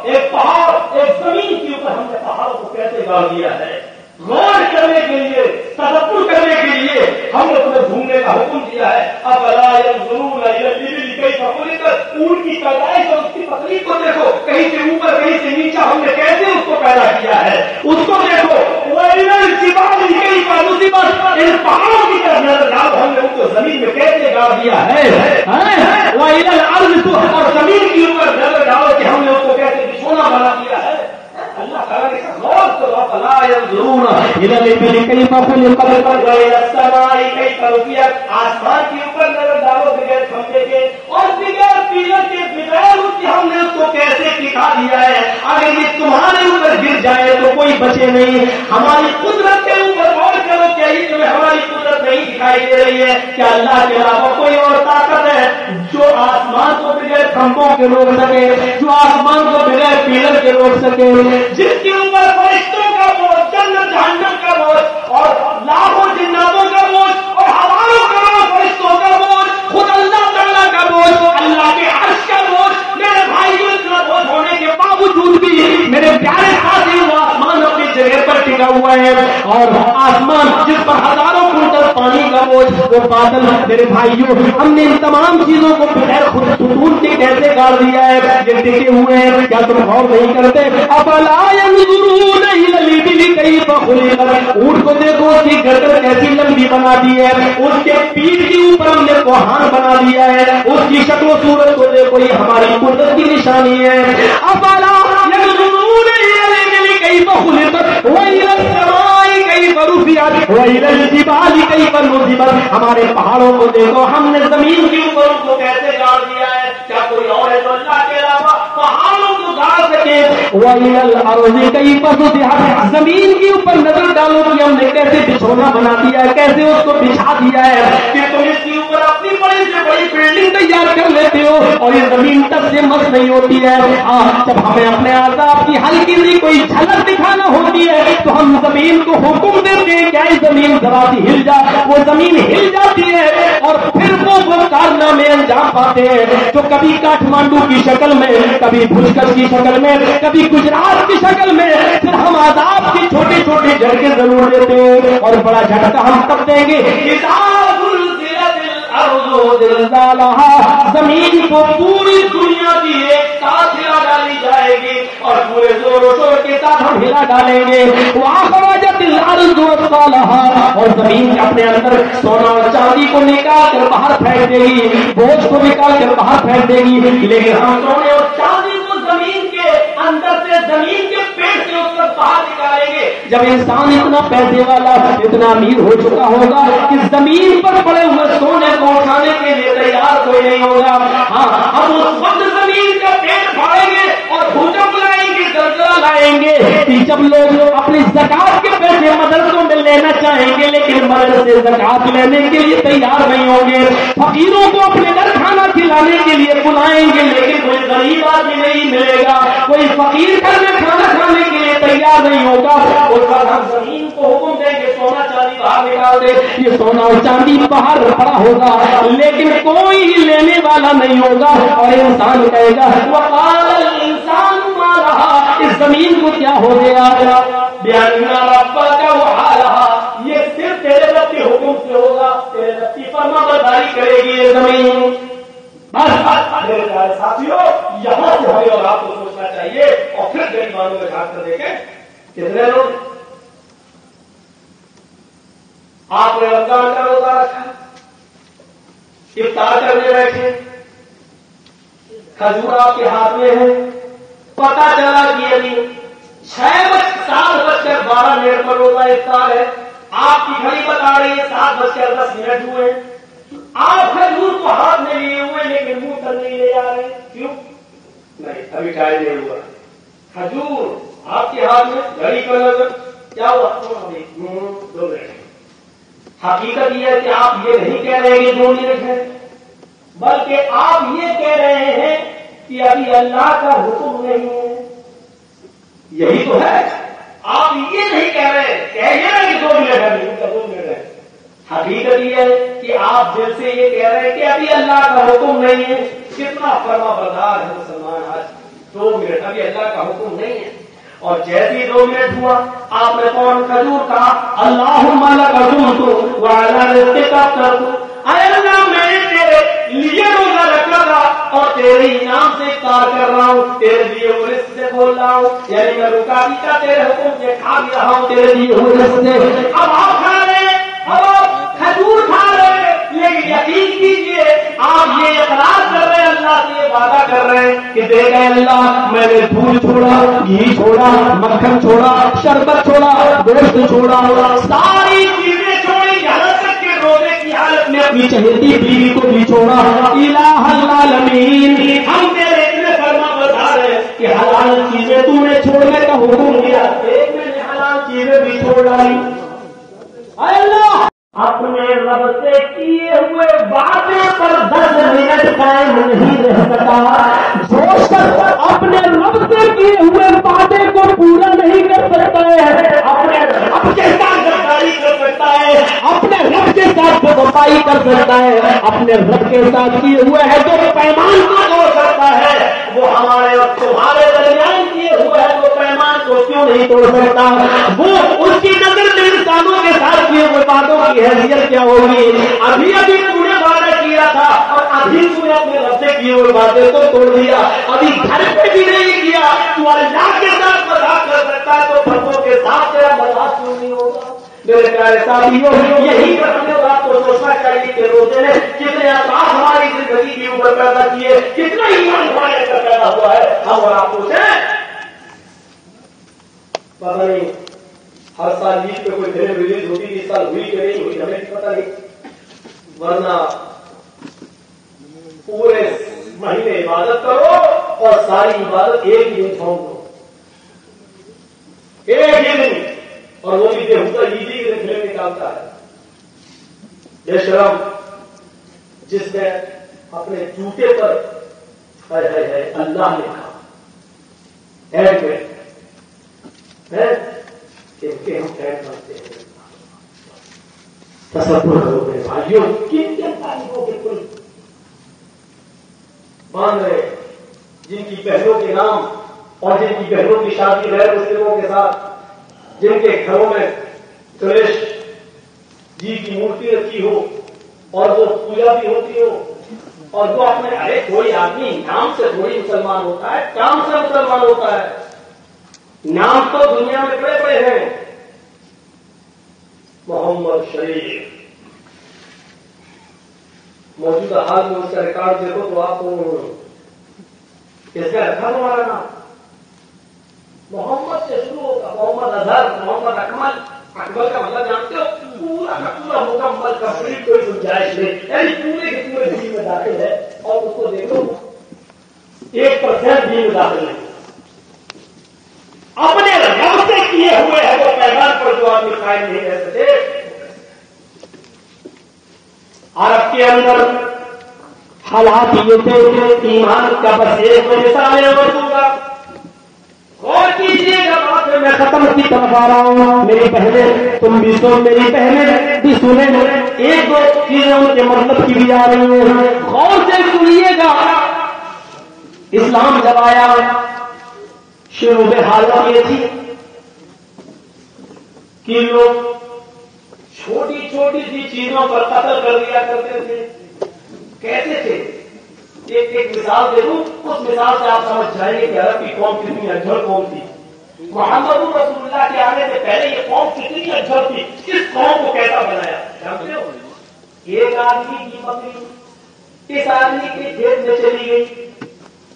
[SPEAKER 3] ایک پہاڑ، ایک زمین کے اوپر ہم نے پہاڑوں کو کیسے گاڑ دیا ہے. غور کرنے کے لیے، تدبر کرنے کے لیے ہم نے تمہیں گھومنے کا حکم دیا ہے. افلا ينظرون الى الابل كيف خلقت، اونٹ کی پیدائش اور اس کی تقریب کو دیکھو، کہیں سے اوپر کہیں سے نیچے ہم نے کیسے اس کو پیدا کیا ہے، اس کو دیکھو. وَإِلَى الْجِبَالِ كَيْفَ نُصِبَتْ، ان پہاڑوں کی طرف نظر ڈالو، ہم نے ان کو زمین میں کیسے گاڑ دیا ہے. وَإِلَى الْأَرْضِ، اور زمین کے اوپر نظر ڈالو کہ ہم نے اس کو کیسے بچھونا بنا دیا ہے. اللہ تعالیٰ نے غور کرو. فلا ينظرون الى الابل كيف خلقت والى السماء كيف رفعت، آسمان کے اوپر نظر ڈالو بغیر کھمبے کے اور بغیر پیلر کے، بغیر اس کے ہم نے اس کو کیسے ٹکا دیا ہے. اگر یہ تمہارے اوپر گر جائے تو کوئی بچے نہیں. ہماری قدرت کے اوپر غور کرو، کیا یہ تمہیں ہماری قدرت نہیں دکھائی دے رہی ہے؟ کیا اللہ کے علاوہ کوئی اور طاقت ہے جو آسمان کو بغیر کھمبوں کے روک سکے، جو آسمان کو بغیر پیلر کے روک سکے، جس کے اوپر فرشتوں کا بوجھ، جنت جہنم کا بوجھ اور لاکھوں جناتوں کا بوجھ اور ہزاروں کروڑوں فرشتوں کا بوجھ، خود اللہ تعالیٰ کا بوجھ، اللہ کے عرش کا بوجھ. میرے بھائیوں، اتنا بوجھ ہونے کے باوجود بھی میرے پیارے ساتھی، وہ آسمان اپنی جگہ پر ٹکا ہوا ہے. اور آسمان جس پر ہزاروں کنٹل پانی کا بوجھ، وہ بادل. میرے بھائیوں، ہم نے ان تمام چیزوں کو بغیر خود ستون کے کیسے گاڑ دیا ہے؟ یہ ٹکے ہوئے ہیں. کیا تم غور نہیں کرتے؟ افلا ينظرون الى الابل كيف خلقت، اونٹ کو دیکھو اس کی گردن کیسی لمبی بنا دی ہے، اس کے پیٹھ کے اوپر ہم نے کوہان بنا دیا ہے. اس کی شکل و صورت کو دیکھو، یہ ہماری قدرت کی نشانی ہے. افلا ينظرون الى الابل كيف خلقت والى السماء كيف رفعت والى الجبال كيف نصبت، ہمارے پہاڑوں کو دیکھو، ہم نے زمین کے اوپر ان کو کیسے گاڑ دیا ہے. کیا کوئی اور ہے جو اللہ کے علاوہ پہاڑوں کو گاڑ سکے؟ وَإِلَى الْأَرْضِ كَيْفَ سُطِحَتْ، زمین کے اوپر نظر ڈالو کہ ہم نے کیسے بچھونا بنا دیا ہے، کیسے اس کو بچھا دیا ہے کہ تم اس کے اوپر اپنی بڑی سے بڑی بلڈنگ تیار کر لیتے ہو اور یہ زمین تک سے مس نہیں ہوتی ہے. جب ہمیں اپنے عذاب کی ہلکی سی کوئی جھلک دکھانا ہوتی ہے تو ہم زمین کو حکم دیتے ہیں کہ اے زمین ذرا سی ہل جا. وہ زمین ہل جاتی ہے اور پھر وہ کارنامے انجام پاتے ہیں جو کبھی کاٹھمانڈو کی شکل میں، کبھی بھوجکر کی شکل میں، کبھی گجرات کی شکل میں. پھر ہم عذاب کی چھوٹے چھوٹے جھٹکے ضرور دیتے ہیں اور بڑا جھٹکا ہم تب دیں گے. زمین کو پوری دنیا کی ایک ساتھ ہلا ڈالی جائے گی اور پورے زور و شور کے ساتھ ہم ہلا ڈالیں گے. وَأَخْرَجَتِ الْأَرْضُ أَثْقَالَهَا، اور زمین اپنے اندر سونا اور چاندی کو نکال کر باہر پھینک دے گی، بوجھ کو نکال کر باہر پھینک دے گی. لیکن ہم سونے اور چاندی کو زمین کے اندر سے، زمین کے پیٹ سے اس وقت باہر نکالیں گے جب انسان اتنا پیسے والا، اتنا امیر ہو چکا ہوگا کہ زمین پر پڑے ہوئے سونے کو اٹھانے کے لیے تیار کوئی نہیں ہوگا. ہاں، ہم اس وقت زمین کا پیٹ پھاڑیں گے اور بھوکم لائیں گے، زلزلہ لائیں گے. جب لوگ اپنی زکات کے پیسے مدرسوں میں لینا چاہیں گے لیکن مدرسے زکات لینے کے لیے تیار نہیں ہوں گے. فقیروں کو اپنے گھر کھانا کھلانے کے لیے بلائیں گے لیکن کوئی غریب آدمی نہیں ملے گا، کوئی فقیر گھر میں کھانا کھانے کے لیے تیار نہیں ہوگا. اس وقت ہم زمین کو حکم دیں گے سونا چاندی باہر نکال دے. یہ سونا اور چاندی باہر پڑا ہوگا لیکن کوئی لینے والا نہیں ہوگا اور انسان کہے گا وقال الانسان ما لها، اس زمین کو کیا ہو گیا؟ بِأَنَّ رَبَّكَ وَحَالَهَا، یہ صرف تیرے رب کے حکم سے ہوگا، تیرے رب کی فرما برداری کرے گی یہ زمین. میرے پیارے ساتھیوں، یہاں سے ہمیں اور آپ کو سوچنا چاہیے اور پھر غریبانوں میں جھانک کر دیکھیں کتنے لوگ آپ نے رمضان کا روزہ رکھا، افطار کرنے بیٹھے، کھجور آپ کے ہاتھ میں ہے، پتا چلا کہ ابھی 6:07:12 پر روزہ افطار ہے. آپ کی گھڑی بتا رہی ہے 7:10 ہوئے. آپ کھجور کو ہاتھ میں لیے ہوئے لیکن منہ تک نہیں لے جا رہے. کیوں؟ نہیں ابھی ٹائم نہیں ہوا. کھجور آپ کے ہاتھ میں, گھڑی کا نظر کیا ہوا؟ 2 منٹ. حقیقت یہ ہے کہ آپ یہ نہیں کہہ رہے کہ 2 منٹ ہے, بلکہ آپ یہ کہہ رہے ہیں کہ ابھی اللہ کا حکم نہیں ہے. یہی تو ہے. آپ یہ نہیں کہہ رہے کہ 2 منٹ ہے, 2 منٹ ہے. حقیقت یہ ہے کہ آپ دل سے یہ کہہ رہے ہیں کہ ابھی اللہ کا حکم نہیں ہے. کتنا فرما بردار ہے مسلمان آج. 2 منٹ ابھی اللہ کا حکم نہیں ہے. اور جیسے ہی 2 منٹ ہوا آپ نے فوراً کھجور کہا اللہم لک صمت وعلی رزقک افطرت. اے اللہ میں نے تیرے لیے روزہ رکھا تھا اور تیرے انعام سے افطار کر رہا ہوں, تیرے لیے رزق سے بول رہا ہوں. یعنی میں رکا بھی تھا, تیرے حکم سے کھا بھی رہا ہوں, تیرے لیے رزق سے. اب آپ کھا رہے ہیں, اب آپ کھجور کھا رہے ہیں, لیکن یقین کیجیے آپ یہ اقرار کر رہے ہیں, اللہ سے یہ وعدہ کر رہے ہیں کہ دیکھ اللہ میں نے دودھ چھوڑا, گھی چھوڑا, مکھن چھوڑا, شربت چھوڑا, گوشت چھوڑا, ساری چیزیں چھوڑی, یہاں تک کہ روزے کی حالت میں اپنی چہیتی بیوی کو بھی چھوڑا. الہ العالمین ہم تیرے اتنے فرما بردار ہیں کہ حلال چیزیں تو نے چھوڑنے کا حکم دیا, ایک میں نے حلال چیزیں بھی چھوڑ ڈالی. اے اللہ اپنے رب سے کیے ہوئے وعدے پر 10 منٹ قائم نہیں رہ سکا. جو شخص اپنے رب سے کیے ہوئے وعدے کو پورا نہیں کر سکتا ہے, اپنے رب کے ساتھ غداری کر سکتا ہے, اپنے رب کے ساتھ بے کر سکتا ہے, اپنے رب کے ساتھ کیے ہوئے ہے جو پیمان کو توڑ سکتا ہے, وہ ہمارے اور تمہارے درمیان کیے ہوئے ہے تو پیمان کو کیوں نہیں توڑ سکتا؟ وہ اس کی نظر میں انسانوں کے ساتھ کیے ہوئے باتوں کی حیثیت کیا ہوگی؟ ابھی تم نے وعدہ کیا تھا اور ابھی تم نے اپنے رب سے کیے ہوئے باتیں کو توڑ دیا, ابھی گھر پہ بھی نہیں کیا. تو اللہ کے ساتھ مذاق کر سکتا ہے تو بندوں کے ساتھ تیرا مذاق کیوں نہیں ہوگا؟ میرے پیارے ساتھیوں, یہی پر ہمیں بات کو سوچنا چاہیے کہ روزے نے کتنے اثرات ہماری زندگی کے اوپر پیدا کیے, کتنا ایمان ہمارے اندر پیدا ہوا ہے. ہم اور آپ سوچیں, پتہ نہیں ہر سال عید پہ کوئی فلم ریلیز ہوتی, اس سال ہوئی کہ نہیں ہوئی ہمیں پتہ نہیں, ورنہ پورے مہینے عبادت کرو اور ساری عبادت ایک ہی دن چھوڑ دو, ایک ہی دن, اور وہ بھی دیکھتا عیدی کے دن فلم نکالتا ہے. بے شرم جس نے اپنے جوتے پر اللہ نے کہا ایڈ میں کہ ہم ایڈ کرتے ہیں. تصور کرو میرے بھائیوں, کن تعلیموں کے کل مان رہے جن کی بہنوں کے نام اور جن کی بہنوں کی شادی غیر مسلموں کے ساتھ, جن کے گھروں میں گنیش جی کی مورتی رکھی ہو اور وہ پوجا بھی ہوتی ہو, اور وہ اپنے ارے کوئی آدمی نام سے تھوڑی مسلمان ہوتا ہے, کام سے مسلمان ہوتا ہے. نام تو دنیا میں بڑے بڑے ہیں, محمد شریف, موجودہ حال میں اس کا ریکارڈ دیکھو تو آپ کو اس کا رکھا تمہارا نام محمد سے شروع ہوگا, محمد اظہر, محمد اکمل. اکمل کا مطلب جانتے ہو, پورا کا پورا مکمل کمپلیٹ کوئی گنجائش نہیں, یعنی پورے کے پورے دین میں داخل ہے, اور اس کو دیکھو 1% دین میں داخل نہیں. اپنے رب سے کیے ہوئے ہے وہ پیغام پر جو آدمی قائم نہیں رہ سکے. عرب کے اندر حالات یہ تھے کہ ایمان کا بس ایک مثال ہے وضو کا. غور کیجیے گا, بات میں ختم کی طرف آ رہا ہوں. میری بہنیں تم بھی سو, میری بہنیں بھی سنیں, ایک دو چیزیں ان کے مطلب کی بھی آ رہی ہیں, غور سے سنیے گا. اسلام جب آیا شروع میں حالت یہ تھی کہ لوگ چھوٹی چھوٹی سی چیزوں پر قتل کر دیا کرتے تھے. کیسے تھے؟ ایک مثال دے دوں, اس مثال سے آپ سمجھ جائیں گے کہ عرب کی قوم کتنی اجھل قوم تھی. محمد رسول اللہ کے آنے سے پہلے یہ قوم کتنی اجھل تھی. اس قوم کو کیسا بنایا جانتے ہو؟ ایک آدمی کی بکری اس آدمی کے جیب میں چلی گئی,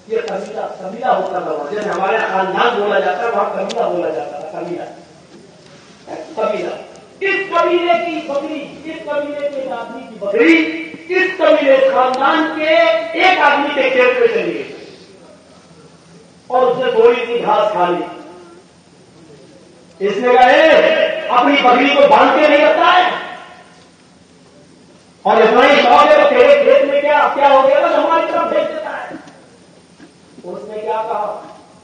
[SPEAKER 3] یہ قبیلہ ہوتا تھا، جیسے ہمارے خاندان بولا جاتا ہے وہاں قبیلہ بولا جاتا تھا، قبیلہ اس قبیلے کی بکری، اس قبیلے کے ایک آدمی کی بکری اس قبیلے خاندان کے ایک آدمی کے کھیت میں چلی گئی اور اس نے تھوڑی سی گھاس کھا لی. اس نے کہا اپنی بکری کو باندھ کے نہیں رکھتا ہے اور اتنا ہی شوق ہے تو تیرے کھیت میں کیا ہو گیا تو ہماری طرف بھیج دیتا ہے. اس نے کیا کہا،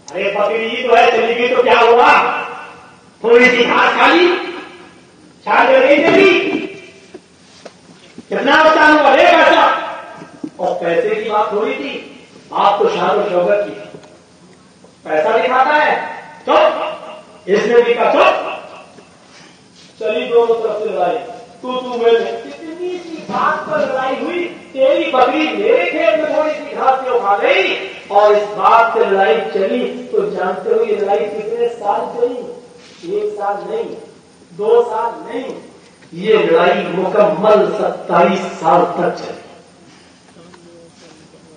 [SPEAKER 3] ارے بکری تو ہے چلی گئی تو کیا ہوا، تھوڑی سی گھاس کھا لی، چھاڑ نہیں چلی، کتنا نقصان ہوا، لے پیسہ. اور پیسے کی بات تھوڑی تھی، آپ تو شان و شوکت کی، پیسہ دکھاتا ہے چپ. اس نے بھی کہا چپ. چلی دونوں طرف سے لڑائی، تو میں کتنی سی بات پر لڑائی ہوئی، تیری بکری میرے کھیت میں تھوڑی سی گھاس سے اٹھا گئی اور اس بات سے لڑائی چلی. تو جانتے ہو یہ لڑائی کتنے سال چلی، 1 سال نہیں، 2 سال نہیں، یہ لڑائی مکمل 27 سال تک چلی.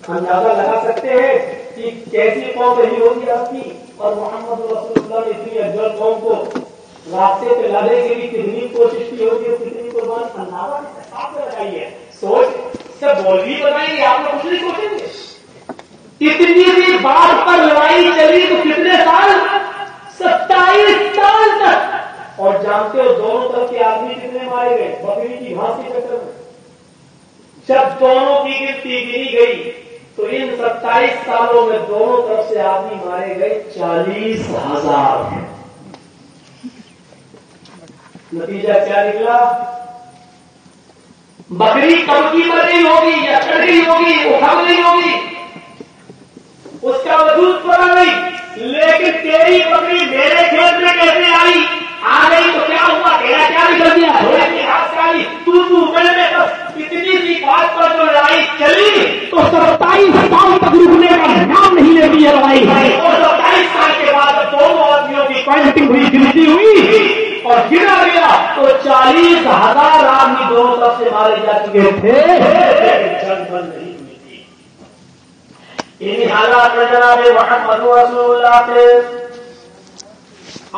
[SPEAKER 3] اندازہ لگا سکتے ہیں کہ کیسی قوم رہی ہوگی آپ کی، اور محمد رسول اللہ نے اتنی افضل قوم کو راستے پہ لانے کے لیے کتنی کوشش کی ہوگی اور کتنی قربان. اندازہ آپ سے لگائیے، سوچ سے بول بھی بتائیں گے، آپ نے کچھ نہیں سوچیں گے. اتنی بھی بات پر لڑائی چلی تو کتنے سال، 27 سال تک. اور جانتے ہو دونوں طرف کے آدمی کتنے مارے گئے بکری کی گھاس کے چکر میں. جب دونوں کی گنتی گنی گئی تو ان 27 سالوں میں دونوں طرف سے آدمی مارے گئے 40,000. نتیجہ کیا نکلا، بکری کب کی مر گئی ہوگی یا چڑھ گئی ہوگی، اٹھا گئی ہوگی، اس کا وجود پڑا نہیں. لیکن تیری بکری میرے کھیت میں کیسے آئی، آ گئی تو کیا ہوا، تیرا کیا بگڑ گیا، تھوڑے کی ہاتھ سے آئی، تو میں بس اتنی سی بات پر جو لڑائی چلی تو 27 سال تک رکنے کا نام نہیں لیتی ہے لڑائی. اور 27 سال کے بعد دونوں آدمیوں کی کاؤنٹنگ ہوئی، گنتی ہوئی اور گنا گیا تو 40,000 آدمی دونوں طرف سے مارے جا چکے تھے. جنگ بند نہیں ہوئی تھی. انہیں حالات میں جناب محمد رسول اللہ تھے.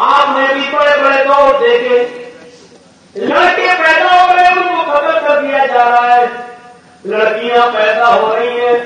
[SPEAKER 3] آپ نے بھی بڑے بڑے دور دیکھے، لڑکے پیدا ہو رہے ان کو قتل کر دیا جا رہا ہے، لڑکیاں پیدا ہو رہی ہیں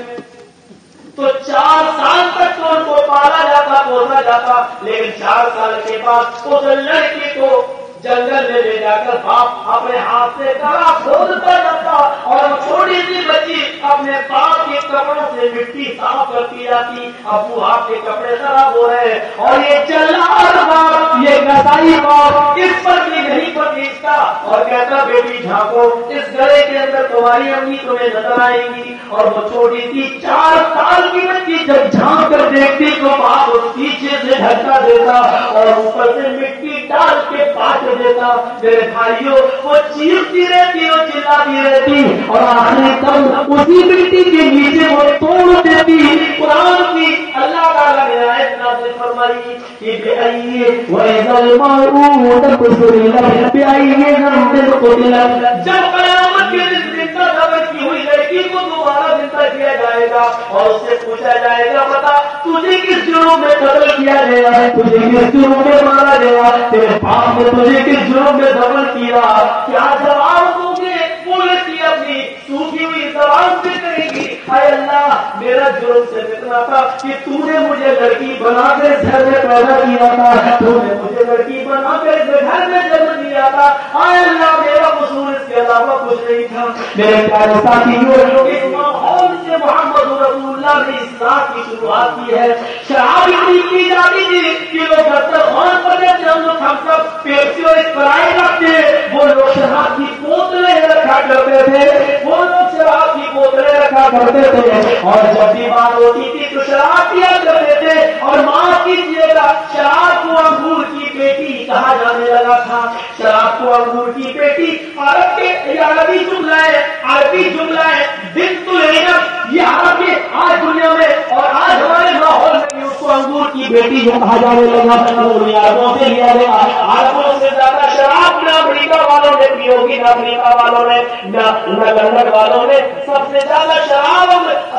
[SPEAKER 3] تو 4 سال تک تو ان کو پالا جاتا، پوسا جاتا، لیکن 4 سال کے بعد اس لڑکی کو جنگل میں لے جا کر باپ اپنے ہاتھ سے گلا کھودتا جاتا اور چھوٹی سی بچی اپنے باپ کے کپڑوں سے مٹی صاف کرتی جاتی. ابو آپ کے کپڑے خراب ہو رہے ہیں اور یہ جلال باپ، یہ گدائی باپ اس پر بھی نہیں پر دیکھتا اور کہتا بیٹی جھانکو اس گلے کے اندر تمہاری امی تمہیں نظر آئیں گی. اور وہ چھوٹی سی 4 سال کی بچی جب جھانک کر دیکھتی تو باپ اس پیچھے سے دھکا دیتا اور اوپر سے مٹی ڈال کے پاٹ دیتا. میرے بھائیوں وہ چیختی رہتی اور چلاتی رہتی اور آخری تک اسی مٹی کے نیچے وہ توڑ دیتی. قرآن کی اللہ تعالیٰ نے آیت نازل فرمائی کہ بِأَيِّ وَإِذَا الْمَوْءُودَةُ سُئِلَتْ بِأَيِّ ذَنبٍ قُتِلَتْ. جب قیامت کے دن زندہ دفن کی ہوئی لڑکی کو دوبارہ زندہ کیا جائے گا اور اس سے پوچھا جائے گا بتا تجھے کس جرم میں قتل کیا گیا ہے، تجھے کس جرم میں مارا گیا، تیرے باپ نے تجھے کس جرم میں دفن کیا، کیا جواب دو گے؟ وہ لڑکی اپنی سوکھی ہوئی زبان سے کہے گی اے اللہ میرا جرم سے اتنا تھا کہ تو نے مجھے لڑکی بنا کر اس گھر میں پیدا کیا تھا، تو نے مجھے لڑکی بنا کر اس گھر میں جنم دیا تھا. اے اللہ میرا قصور اس کے علاوہ کچھ نہیں تھا. میرے پیارے ساتھیوں اس ماحول سے محمد رسول اللہ نے اصلاح کی شروعات کی ہے. شراب اتنی پی جاتی تھی کہ لوگ دسترخوان پر جب ہم لوگ ہم سب پیپسی اور اسپرائٹ رکھتے وہ لوگ شراب کی بوتلیں رکھا کرتے تھے، وہ لوگ شراب کی بوتلیں رکھا کرتے تھے اور جب بھی بات ہوتی تھی تو شراب پیا کرتے تھے. اور معاف کیجیے گا شراب کو انگور کی پیٹی کہا جانے لگا تھا. شراب کو انگور کی پیٹی عرب کے عربی جملہ ہے، عربی جملہ ہے بنت العنب. یہ عرب کے آج دنیا میں اور آج ہمارے ماحول میں اس کو انگور کی بیٹی جو کہا جانے لگا عربوں سے لیا گیا. عربوں سے زیادہ شراب میں امریکہ والوں نے پی ہوگی نہ افریقہ والوں نے نہ لندن والوں نے. سب سے زیادہ شراب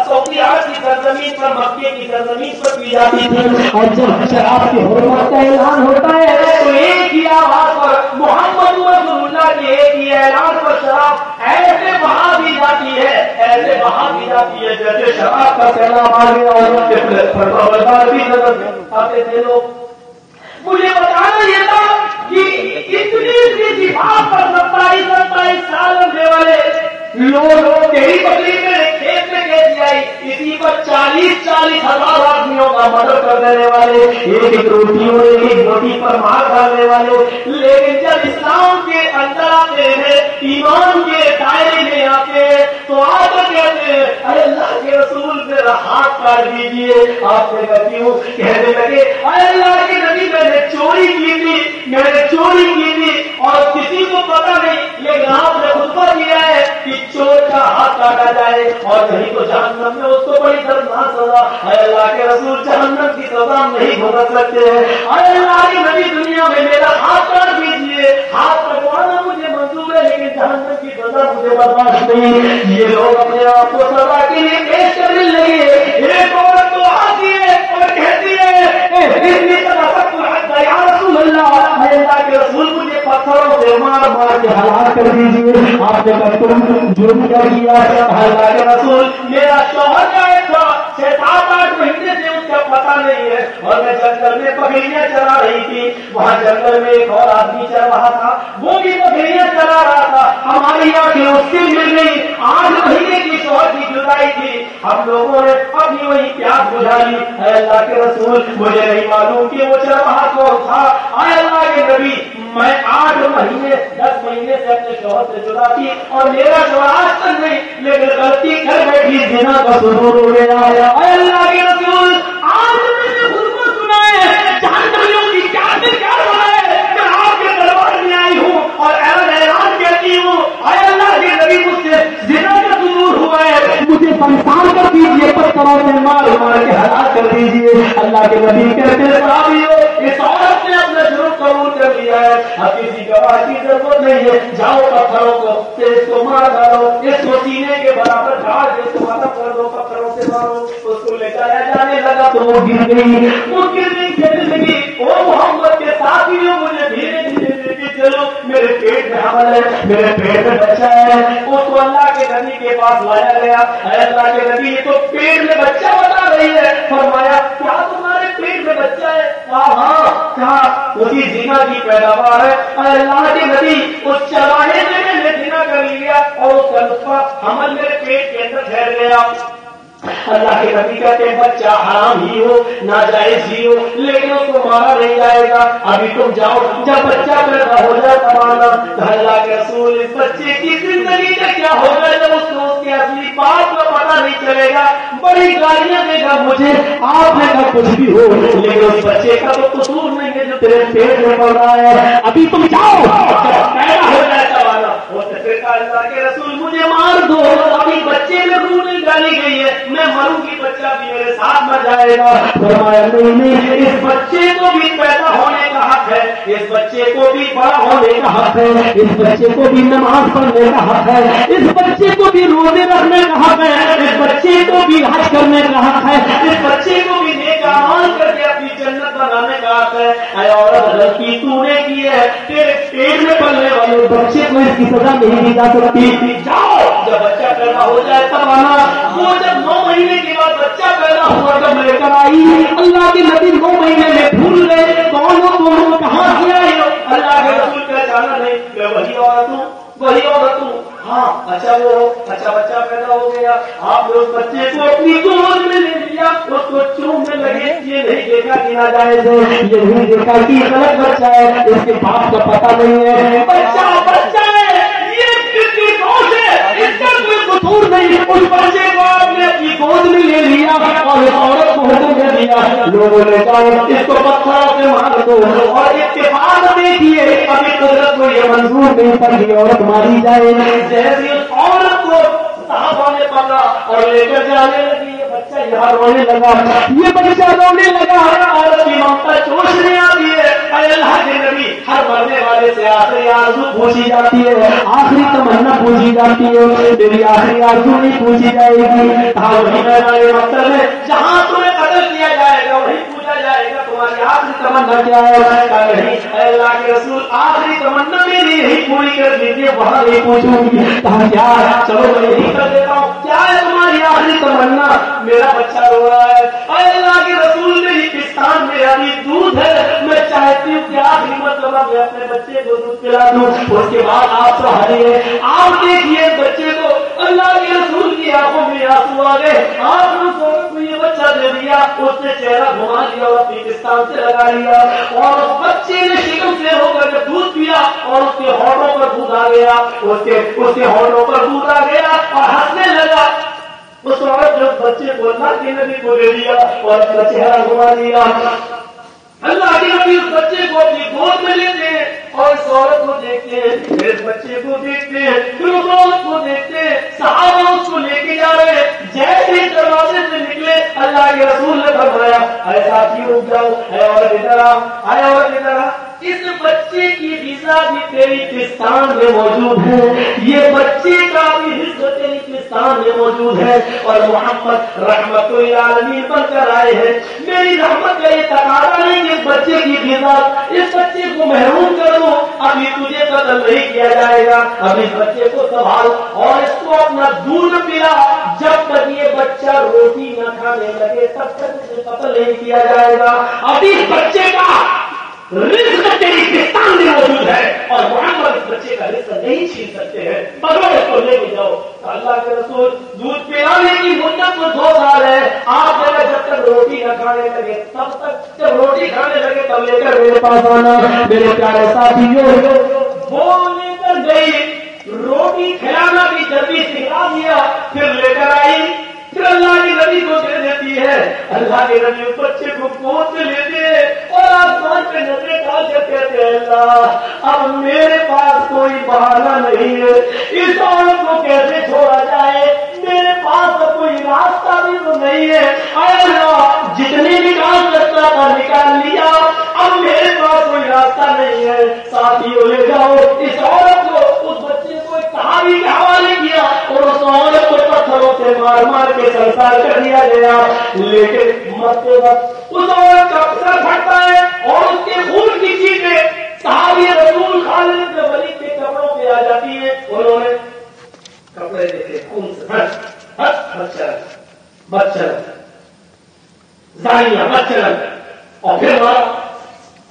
[SPEAKER 3] سعودی عرب کی سرزمین پر مکے کی سرزمین پر پی جاتی تھی. اور جب شراب کی حرمت کا اعلان ہوتا ہے تو ایک ہی آواز پر محمد رسول اللہ کے ایک ہی اعلان پر شراب ایسے بہا دی جاتی ہے, ایسے بہا دی جاتی ہے جیسے شراب کا سیلاب آ گیا اور بھی نظر آتے تھے لوگ. مجھے بتانا یہ تھا کہ اتنی بات پر 27 سال رہنے والے لوگ تیری بکری میں کھیت میں کیسی آئی, اسی پر 40 ہزار آدمیوں کا مدد کر دینے والے, ایک روٹی پر مار ڈالنے والے. لیکن جب اسلام کے اندر آتے ہیں, ایمان کے دائرے میں آتے ہیں تو آ کر کہتے ہیں ارے اللہ کے رسول میرا ہاتھ کاٹ دیجیے. آپ نے کیوں کہنے لگے ارے اللہ کے نبی میں نے چوری کی تھی اور کسی کو پتا نہیں, لیکن آپ نے خطبہ دیا ہے کہ چور کا ہاتھ کاٹا جائے اور نہیں تو جہنم میں اس کو بڑی دردناک سزا. اے اللہ کے رسول جہنم کی سزا نہیں بھگت سکتے ہیں. اے اللہ کے نبی دنیا میں میرا ہاتھ کاٹ دیجیے, ہاتھ کٹوانا مجھے منظور ہے لیکن جہنم کی سزا مجھے برداشت نہیں. یہ لوگ اپنے آپ کو سزا کے لیے پیش کرنے لگے. ایک عورت تو آتی ہے اور کہتی ہے یا رسول اللہ, اے اللہ کے رسول مجھے پتھروں سے مار کے ہلاک کر دیجیے. آپ نے کہا تم جرم کر دیا. اللہ کے رسول میرا شوہر کا ایک تھا 7-8 مہینے سے اس کا پتہ نہیں ہے اور میں جنگل میں بکریاں چلا رہی تھی. وہاں جنگل میں ایک اور آدمی چل رہا تھا, وہ بھی بکریاں چلا رہا تھا. ہماری آنکھیں اس سے مل گئی. 8 مہینے کی شوہر کی جدائی تھی. ہم لوگوں نے اپنی وہی پیاس بجھا لی. اے اللہ کے رسول مجھے نہیں معلوم کہ وہ چل رہا کون تھا. اے اللہ کے نبی میں 8 مہینے 10 مہینے سے اپنے شوہر سے جدا تھی اور میرا شوہر آج تک نہیں, لیکن غلطی کر بیٹھی زنا کا ظہور ہو گیا. اے اللہ کے رسول آج میں نے خود کو سنا ہے جہنمیوں کی کیا بنائے میں آپ کے دربار میں آئی ہوں اور اعلان کہتی ہوں اے اللہ کے نبی مجھ سے زنا کا ظہور ہوا ہے, مجھے سنسار کر دیجیے, پتھروں سے مار کے ہلاک کر دیجیے. اللہ کے نبی کہتے صحابیوں اس عورت نے اپنا جرم قبول کر لیا ہے, اب کسی گواہ کی ضرورت نہیں ہے. جاؤ پتھروں کو اس کو مار ڈالو, اس کو سینے کے برابر ڈال کے اس کو ماتا کر دو, پتھروں سے مارو. اس کو لے جایا جانے لگا تو وہ گر گئی. وہ گرنے کہنے لگی وہ محمد کے ساتھیوں مجھے دھیرے دھیرے کہ چلو میرے پیٹ میں حمل ہے, میرے پیٹ میں بچہ ہے. اس کو اللہ کے نبی کے پاس لایا گیا. اے اللہ کے نبی یہ تو پیٹ میں بچہ بتا رہی ہے. فرمایا کیا تمہارے پیٹ میں بچہ ہے؟ ہاں. کہا اسی زنا کی پیداوار ہے. اے اللہ کے نبی اس چراہے میں میں نے زنا کر لیا اور اس کا نطفہ حمل میرے پیٹ کے اندر ٹھہر گیا. اللہ کے نبی کہتے ہیں بچہ حرام ہی ہو, ناجائز ہی ہو, لیکن اس کو مارا نہیں جائے گا. ابھی تم جاؤ, جب بچہ پیدا ہو جائے تب آنا. اللہ کے رسول اس بچے کی زندگی کا کیا ہوگا جب اس کو اس کے اصلی بات کا پتہ نہیں چلے گا, بڑی گالیاں دے گا مجھے. آپ نے کہا کچھ بھی ہو لیکن اس بچے کا تو قصور نہیں ہے جو تیرے پیٹ میں پڑ رہا ہے. ابھی تم جاؤ, جب پیدا ہو جائے تب آنا. اللہ کے رسول مجھے مار دو, ابھی بچے میں روح نہیں ڈالی گئی ہے, میں مروں گی, بچہ بھی میرے ساتھ مر جائے گا. فرمایا نہیں, اس بچے کو بھی پیدا ہونے کا حق ہے, اس بچے کو بھی بڑا ہونے کا حق ہے, اس بچے کو بھی نماز پڑھنے کا حق ہے, اس بچے کو بھی روزے رکھنے کا حق ہے, اس بچے کو بھی حج کرنے کا حق ہے, اس بچے کو بھی نیک اعمال کر کے اپنی جنت بنانے کا حق ہے. اے عورت غلطی تو نے کی ہے, تیرے پیٹ میں پلنے والے بچے کو اس کی سزا نہیں دی جا سکتی. جاؤ, جب بچہ پیدا ہو جائے تب آنا. وہ جب 9 مہینے کے بعد بچہ پیدا ہوا جب لے کر آئی, اللہ کے نبی 9 مہینے میں بھول گئے کون ہو تم, کہاں سے آئے ہو. اللہ کے رسول پہچانا نہیں, میں وہی عورت ہوں. ہاں اچھا بچہ پیدا ہو گیا. آپ نے اس بچے کو اپنی گود میں لے لیا, اس کو چومنے لگے. یہ نہیں دیکھا کہ ناجائز ہے, یہ نہیں دیکھا کہ غلط بچہ ہے, اس کے باپ کا پتہ نہیں ہے. بچہ ہے, یہ کس کی دوش ہے, اس کا کوئی قصور نہیں. اس بچے کو آپ نے اپنی گود میں لے لیا اور اس عورت کو حکم دے دیا, لوگوں نے کہا اس کو پتھروں سے مار دو. اور اتفاق دیکھیے ابھی قدرت کو یہ منظور نہیں پر یہ عورت ماری جائے. جیسے اس عورت کو صحابہ نے پکڑا اور لے کر جانے لگی, یہ بچہ یہاں رونے لگا, یہ بچہ رونے لگا. عورت کی ممتا چوشنے آتی ہے. اے اللہ کے نبی ہر مرنے والے سے آخری آرزو پوچھی جاتی ہے, آخری تمنا پوچھی جاتی ہے, میری آخری آرزو نہیں پوچھی جائے گی. ہاں وہی میدان محشر میں جہاں تمہیں قتل کیا جائے گا وہی پوچھا جائے گا تمہاری آخری تمنا کیا ہے. نہیں اے اللہ کے رسول آخری تمنا میری یہی پوری کر دیجیے, وہاں نہیں پوچھوں گی. کہا کیا ہے, چلو میں یہی کر دیتا ہوں. کیا ہے تمہاری آخری تمنا؟ میرا بچہ رو رہا ہے. اے اللہ کے رسول میری پستان میں ابھی دودھ ہے, میں چاہتی ہوں کہ آخری مرتبہ میں اپنے بچے کو دودھ پلا دوں. اس کے بعد آپ سہارے, آپ دیکھیے بچے کو. اللہ کے رسول کی آنکھوں میں آنسو آ گئے. آپ نے یہ بچہ دے دیا, اس نے چہرہ گھما لیا اور اپنی پستان سے لگا لیا, اور اس بچے نے شکم سے ہو کر کے دودھ پیا اور اس کے ہونٹوں پر دودھ آ گیا, اس کے ہونٹوں پر دودھ آ گیا اور ہنسنے لگا. اس عورت جو بچے کو اللہ کے نبی کو دے دیا اور اپنا چہرہ گھما لیا. اللہ کے نبی اس بچے کو اپنی گود میں لیتے ہیں اور اس عورت کو دیکھتے ہیں, اس بچے کو دیکھتے ہیں, پھر اس عورت کو دیکھتے ہیں. صحابہ اس کو لے کے جا رہے ہیں. جیسے ہی دروازے سے نکلے اللہ کے رسول نے فرمایا اے ساتھی رک جاؤ, اے عورت ادھر آ, اے عورت ادھر آ. اس بچے کی غذا بھی تیری پستان میں موجود ہے, یہ بچے کا بھی حصہ تیری پستان میں موجود ہے, اور محمد رحمت للعالمین بن کر آئے ہیں. میری رحمت کا یہ تقاضا نہیں کہ اس بچے کی غذا, اس بچے کو محروم کر دو. ابھی تجھے قتل نہیں کیا جائے گا, ابھی اس بچے کو سنبھال اور اس کو اپنا دودھ پلا. جب تک یہ بچہ روٹی نہ کھانے لگے تب تک اسے قتل نہیں کیا جائے گا. ابھی اس بچے کا رزق تیری پستان میں موجود ہے اور محمد اس بچے کا رزق نہیں چھین سکتے ہیں. پکڑو اس کو لے کے جاؤ. اللہ کے رسول دودھ پلانے کی مدت تو 2 سال ہے. آپ جب تک روٹی نہ کھانے لگے تب تک, جب روٹی کھانے لگے تب لے کر میرے پاس آنا. میرے پیارے ساتھیوں, وہ لے کر گئی, روٹی کھلانا بھی جلدی سکھا دیا, پھر لے کر آئی, پھر اللہ کے نبی کو دے دیتی ہے. اللہ کے نبی اس بچے کو گود میں لیتے ہیں اور آسمان پہ نظریں ڈال کر کہتے ہیں اللہ اب میرے پاس کوئی بہانہ نہیں ہے, اس عورت کو کیسے چھوڑا جائے, میرے پاس اب کوئی راستہ بھی تو نہیں ہے. اے اللہ جتنی نکال سکتا تھا نکال لیا, اب میرے پاس کوئی راستہ نہیں ہے. ساتھیوں لے جاؤ اس عورت کو, اس بچے کو ایک صحابی کے حوالے کیا اور اس عورت کو پتھروں سے مار مار کے سنسار کر دیا گیا. لیکن مرتے وقت اس عورت کا سر پھٹتا ہے اور اس کے خون کی چیزیں صحابی رسول خالد بن ولید کے کپڑوں پہ آ جاتی ہے. انہوں نے کپڑے دیکھے خون سے بچہ زانیہ بچہ, اور پھر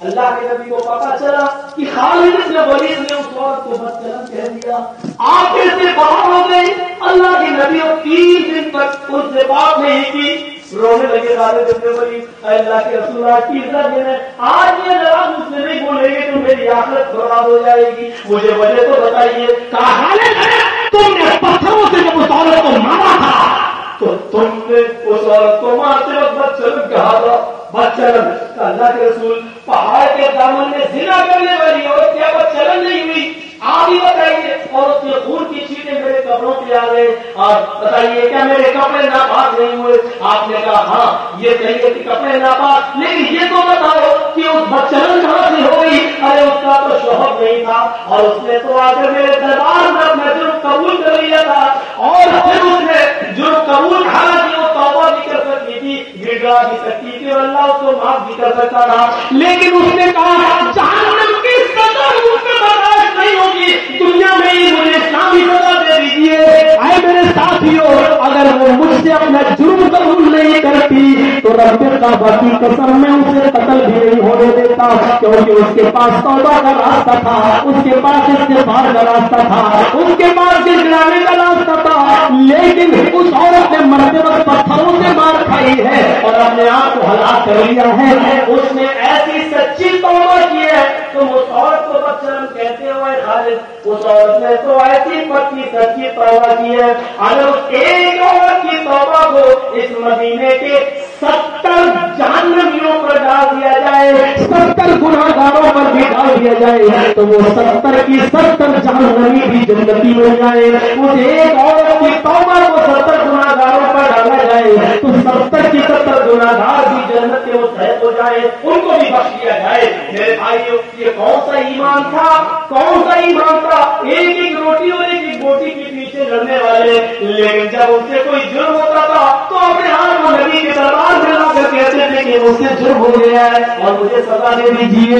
[SPEAKER 3] اللہ کے نبی کو پتا چلا کہ خالد بن ولید نے اس عورت کو بدچلن کہہ دیا. آپ سے باہر ہو گئے. اللہ کے نبی 3 دن تک ان سے بات نہیں کی. رونے لگے خالد بن ولید, اللہ کے رسول آج کی عزت دینا, آج یہ ذرا مجھ سے نہیں بولیں گے تو میری آخرت برباد ہو جائے گی, مجھے وجہ تو بتائیے. کہا تم نے پتھروں سے جب اس عورت کو مارا تھا تو تم نے اس عورت کو مارتے وقت بدچلن کہا تھا. بدچلن, اللہ کے رسول پہاڑ کے دامن میں زنا کرنے والی عورت کیا بدچلن نہیں ہوئی؟ آپ ہی بتائیے. اور اس کے خون کی چیزیں میرے کپڑوں پہ آ گئے, اور بتائیے کیا میرے کپڑے ناپاک نہیں ہوئے؟ آپ نے کہا ہاں یہ کہیے کہ کپڑے ناپاک, لیکن یہ تو بتاؤ کہ اس بدچلن کہاں سے ہو گئی؟ ارے اس کا تو شوہر نہیں تھا اور اس نے تو آ کر میرے دربار میں اپنا جرم قبول کر لیا تھا, اور پھر اس نے جرم قبول حالانکہ وہ توبہ بھی کر سکتی تھی, گڑگڑا بھی سکتی تھی اور اللہ اس کو معاف بھی کر سکتا تھا, لیکن اس نے کہا جہنم کی سزا مجھ پہ برداشت نہیں ہوگی, دنیا میں ہی مجھے اسلامی سزا دے دیجیے. اے میرے ساتھیوں, اگر وہ مجھ سے اپنا جرم قبول نہیں کرتی تو رب کعبہ کی قسم میں اسے قتل بھی نہیں ہونے دیتا, کیونکہ اس کے پاس توبہ کا راستہ تھا, اس کے پاس استغفار کا راستہ تھا, اس کے پاس گڑگڑانے کا راستہ تھا. لیکن اس عورت نے مرتے وقت پتھروں سے مار کھائی ہے اور اپنے آپ کو ہلاک کر لیا ہے. اس نے ایسی سچی توبہ کی ہے. تم اس عورت کو بدچلن کہتے ہوئے خالد, اس عورت نے تو ایسی پکی سچی توبہ کی ہے. اگر اس ایک عورت کی توبہ کو اس مدینے کے 70 جہنمیوں پر ڈال دیا جائے, 70 گناہ گاروں پر بھی ڈال دیا جائے تو وہ 70 کی 70 جہنمی بھی جنتی ہو جائے. اس ایک عورت کی توبہ کو 70 گناہ گاروں پر ڈالا جائے تو 70 کی 70 گناہ گار بھی جنت کے مستحق ہو جائے. جائیں ان کو بھی بخش دیا جائے. میرے بھائیوں یہ کون سا ایمان تھا, کون سا ایمان تھا؟ ایک ایک روٹی اور ایک ایک بوٹی کے پیچھے لڑنے والے, لیکن جب ان سے کوئی جرم ہوتا تھا تو اپنے ہاتھ کو نبی کے دربار میں لا کر کہتے تھے کہ مجھ سے جرم ہو گیا ہے اور مجھے سزا دے دیجیے.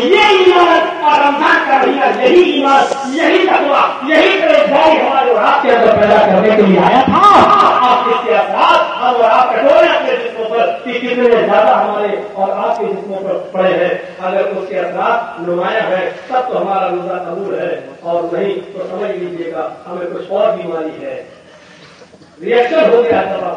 [SPEAKER 3] یہ ایمان اور رمضان کا مہینہ یہی ایمان, یہی تقویٰ, یہی پرہیزگاری ہمارے اور آپ کے اندر پیدا کرنے کے لیے آیا تھا. آپ اس کے اثرات ہم اور آپ کٹورے اپنے جسموں پر کہ کتنے زیادہ ہمارے اور آپ کے جسموں پر پڑے ہیں. اگر اس کے اثرات نمایاں ہیں تب تو ہمارا روزہ قبول ہے, اور نہیں تو سمجھ لیجیے گا ہمیں کچھ اور بیماری ہے, ریئیکشن ہو گیا ہے.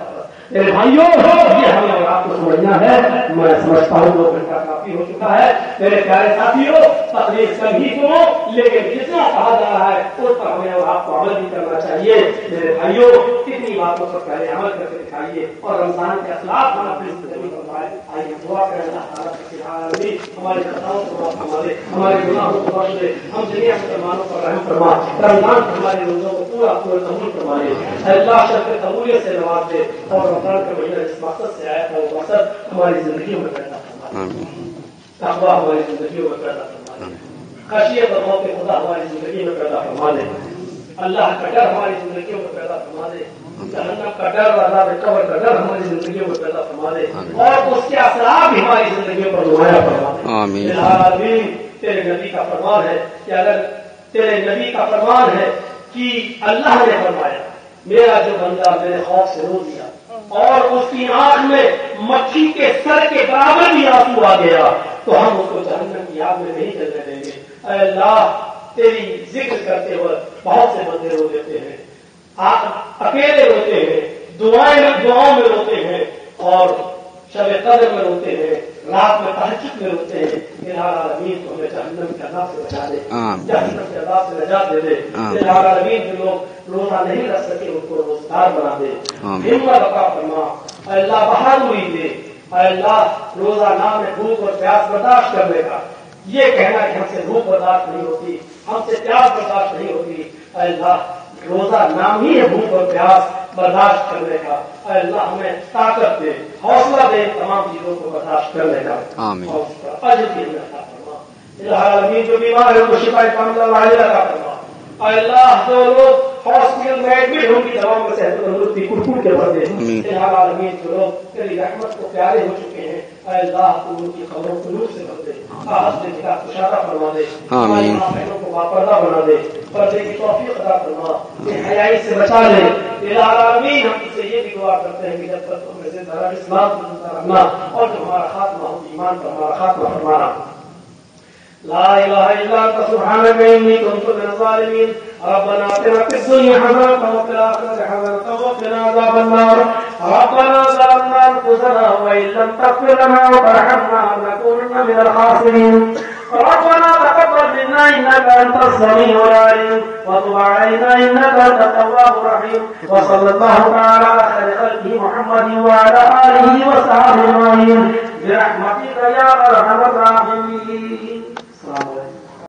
[SPEAKER 3] میرے بھائیوں یہ ہمیں اور آپ کو سمجھنا ہے. میں سمجھتا ہوں 2 گھنٹہ کافی ہو چکا ہے. میرے پیارے ساتھیوں تقریر کم ہی سنو, لیکن جتنا کہا جا رہا ہے اس پر ہمیں اور آپ کو عمل بھی کرنا چاہیے. میرے بھائیوں کتنی باتوں پر پہلے عمل کر کے دکھائیے اور رمضان کے اخلاق ہم اپنی زندگی میں بنائیں. آئیے دعا کریں اللہ تعالیٰ سے ہمارے خطاؤں کو معاف فرما دے, ہمارے گناہوں کو بخش دے, ہم جميع مسلمانوں پر رحم فرما, رمضان ہمارے روزوں کو پورا قبول فرما دے. اللہ شرط قبولیت سے نواز دے اور رمضان کا مہینہ جس مقصد سے آیا تھا وہ مقصد ہماری زندگیوں میں پیدا فرما دے. تقویٰ ہماری زندگیوں میں پیدا فرما دے, خشیت اور خوف خدا ہماری زندگی میں پیدا فرما دے, اللہ کا ڈر ہماری زندگیوں میں پیدا فرما دے, جہنم کا ڈر, عذاب قبر کا ڈر ہماری زندگیوں میں پیدا فرما دے, اور اس کے اثرات بھی ہماری زندگیوں پر نمایاں فرما دے. آمین. تیرے نبی کا فرمان ہے کہ اگر تیرے نبی کا فرمان ہے کہ اللہ نے فرمایا میرا جو بندہ میرے خوف سے رو دیا اور اس کی آنکھ میں مکھی کے سر کے برابر بھی آنسو آ گیا تو ہم اس کو جہنم کی آگ میں نہیں جلنے دیں گے. اے اللہ تیری ذکر کرتے ہوئے بہت سے بندے رو دیتے ہیں, اکیلے روتے ہیں, دعاؤں میں روتے ہیں, اور شب قدر میں روتے ہیں, رات میں تہجد میں روتے ہیں. الہی العالمین تو ہمیں جہنم کے عذاب سے بچا دے, جہنم کے عذاب سے نجات دے دے. الہی العالمین جو لوگ روزہ نہیں رکھ سکے ان کو روزگار بنا دے, ہمت عطا فرما. اے اللہ بہادری دے. اے اللہ روزہ نام میں بھوک اور پیاس برداشت کرنے کا, یہ کہنا کہ ہم سے بھوک برداشت نہیں ہوتی, ہم سے پیاس برداشت نہیں ہوتی. اے اللہ روزہ نام ہی ہے بھوک اور پیاس برداشت کرنے کا. اے اللہ ہمیں طاقت دے, حوصلہ دے تمام چیزوں کو برداشت کرنے کا. اجر کی عطا فرما. الہی العالمین جو بیمار ہے ان کو شفا کاملہ عطا فرما. اے اللہ جو لوگ ہاسپٹل میں ایڈمٹ ہوں گی دواؤں میں صحت تندرستی کٹ کے بھر دے. الہی العالمین جو لوگ تیری رحمت کو پیارے ہو چکے ہیں اے اللہ تو ان کی خبروں کو نور سے بھر دے, آج کا کشادہ فرما دے, ہماری ماں بہنوں کو باپردہ بنا دے, پردے کی توفیق عطا فرما, حیائی سے بچا لے. الہی العالمین ہم سے یہ بھی دعا کرتے ہیں کہ جب تک تم زندہ رہنا اسلام کو زندہ رکھنا اور جو ہمارا خاتمہ ہو ایمان پر ہمارا خاتمہ فرمانا. لا الہ الا انت سبحانک انی کنت من الظالمین. ربنا آتنا فی الدنیا حسنة وفی الآخرة حسنة وقنا عذاب النار. ربنا ظلمنا انفسنا وإن لم تغفر لنا وترحمنا لنكونن من الخاسرين. ربنا تقبل منا إنك أنت السميع العليم وتب علينا إنك أنت التواب الرحيم. وصلى الله تعالى على خير خلقه محمد وعلى آله وصحبه أجمعين برحمتك يا أرحم الراحمين. السلام عليكم.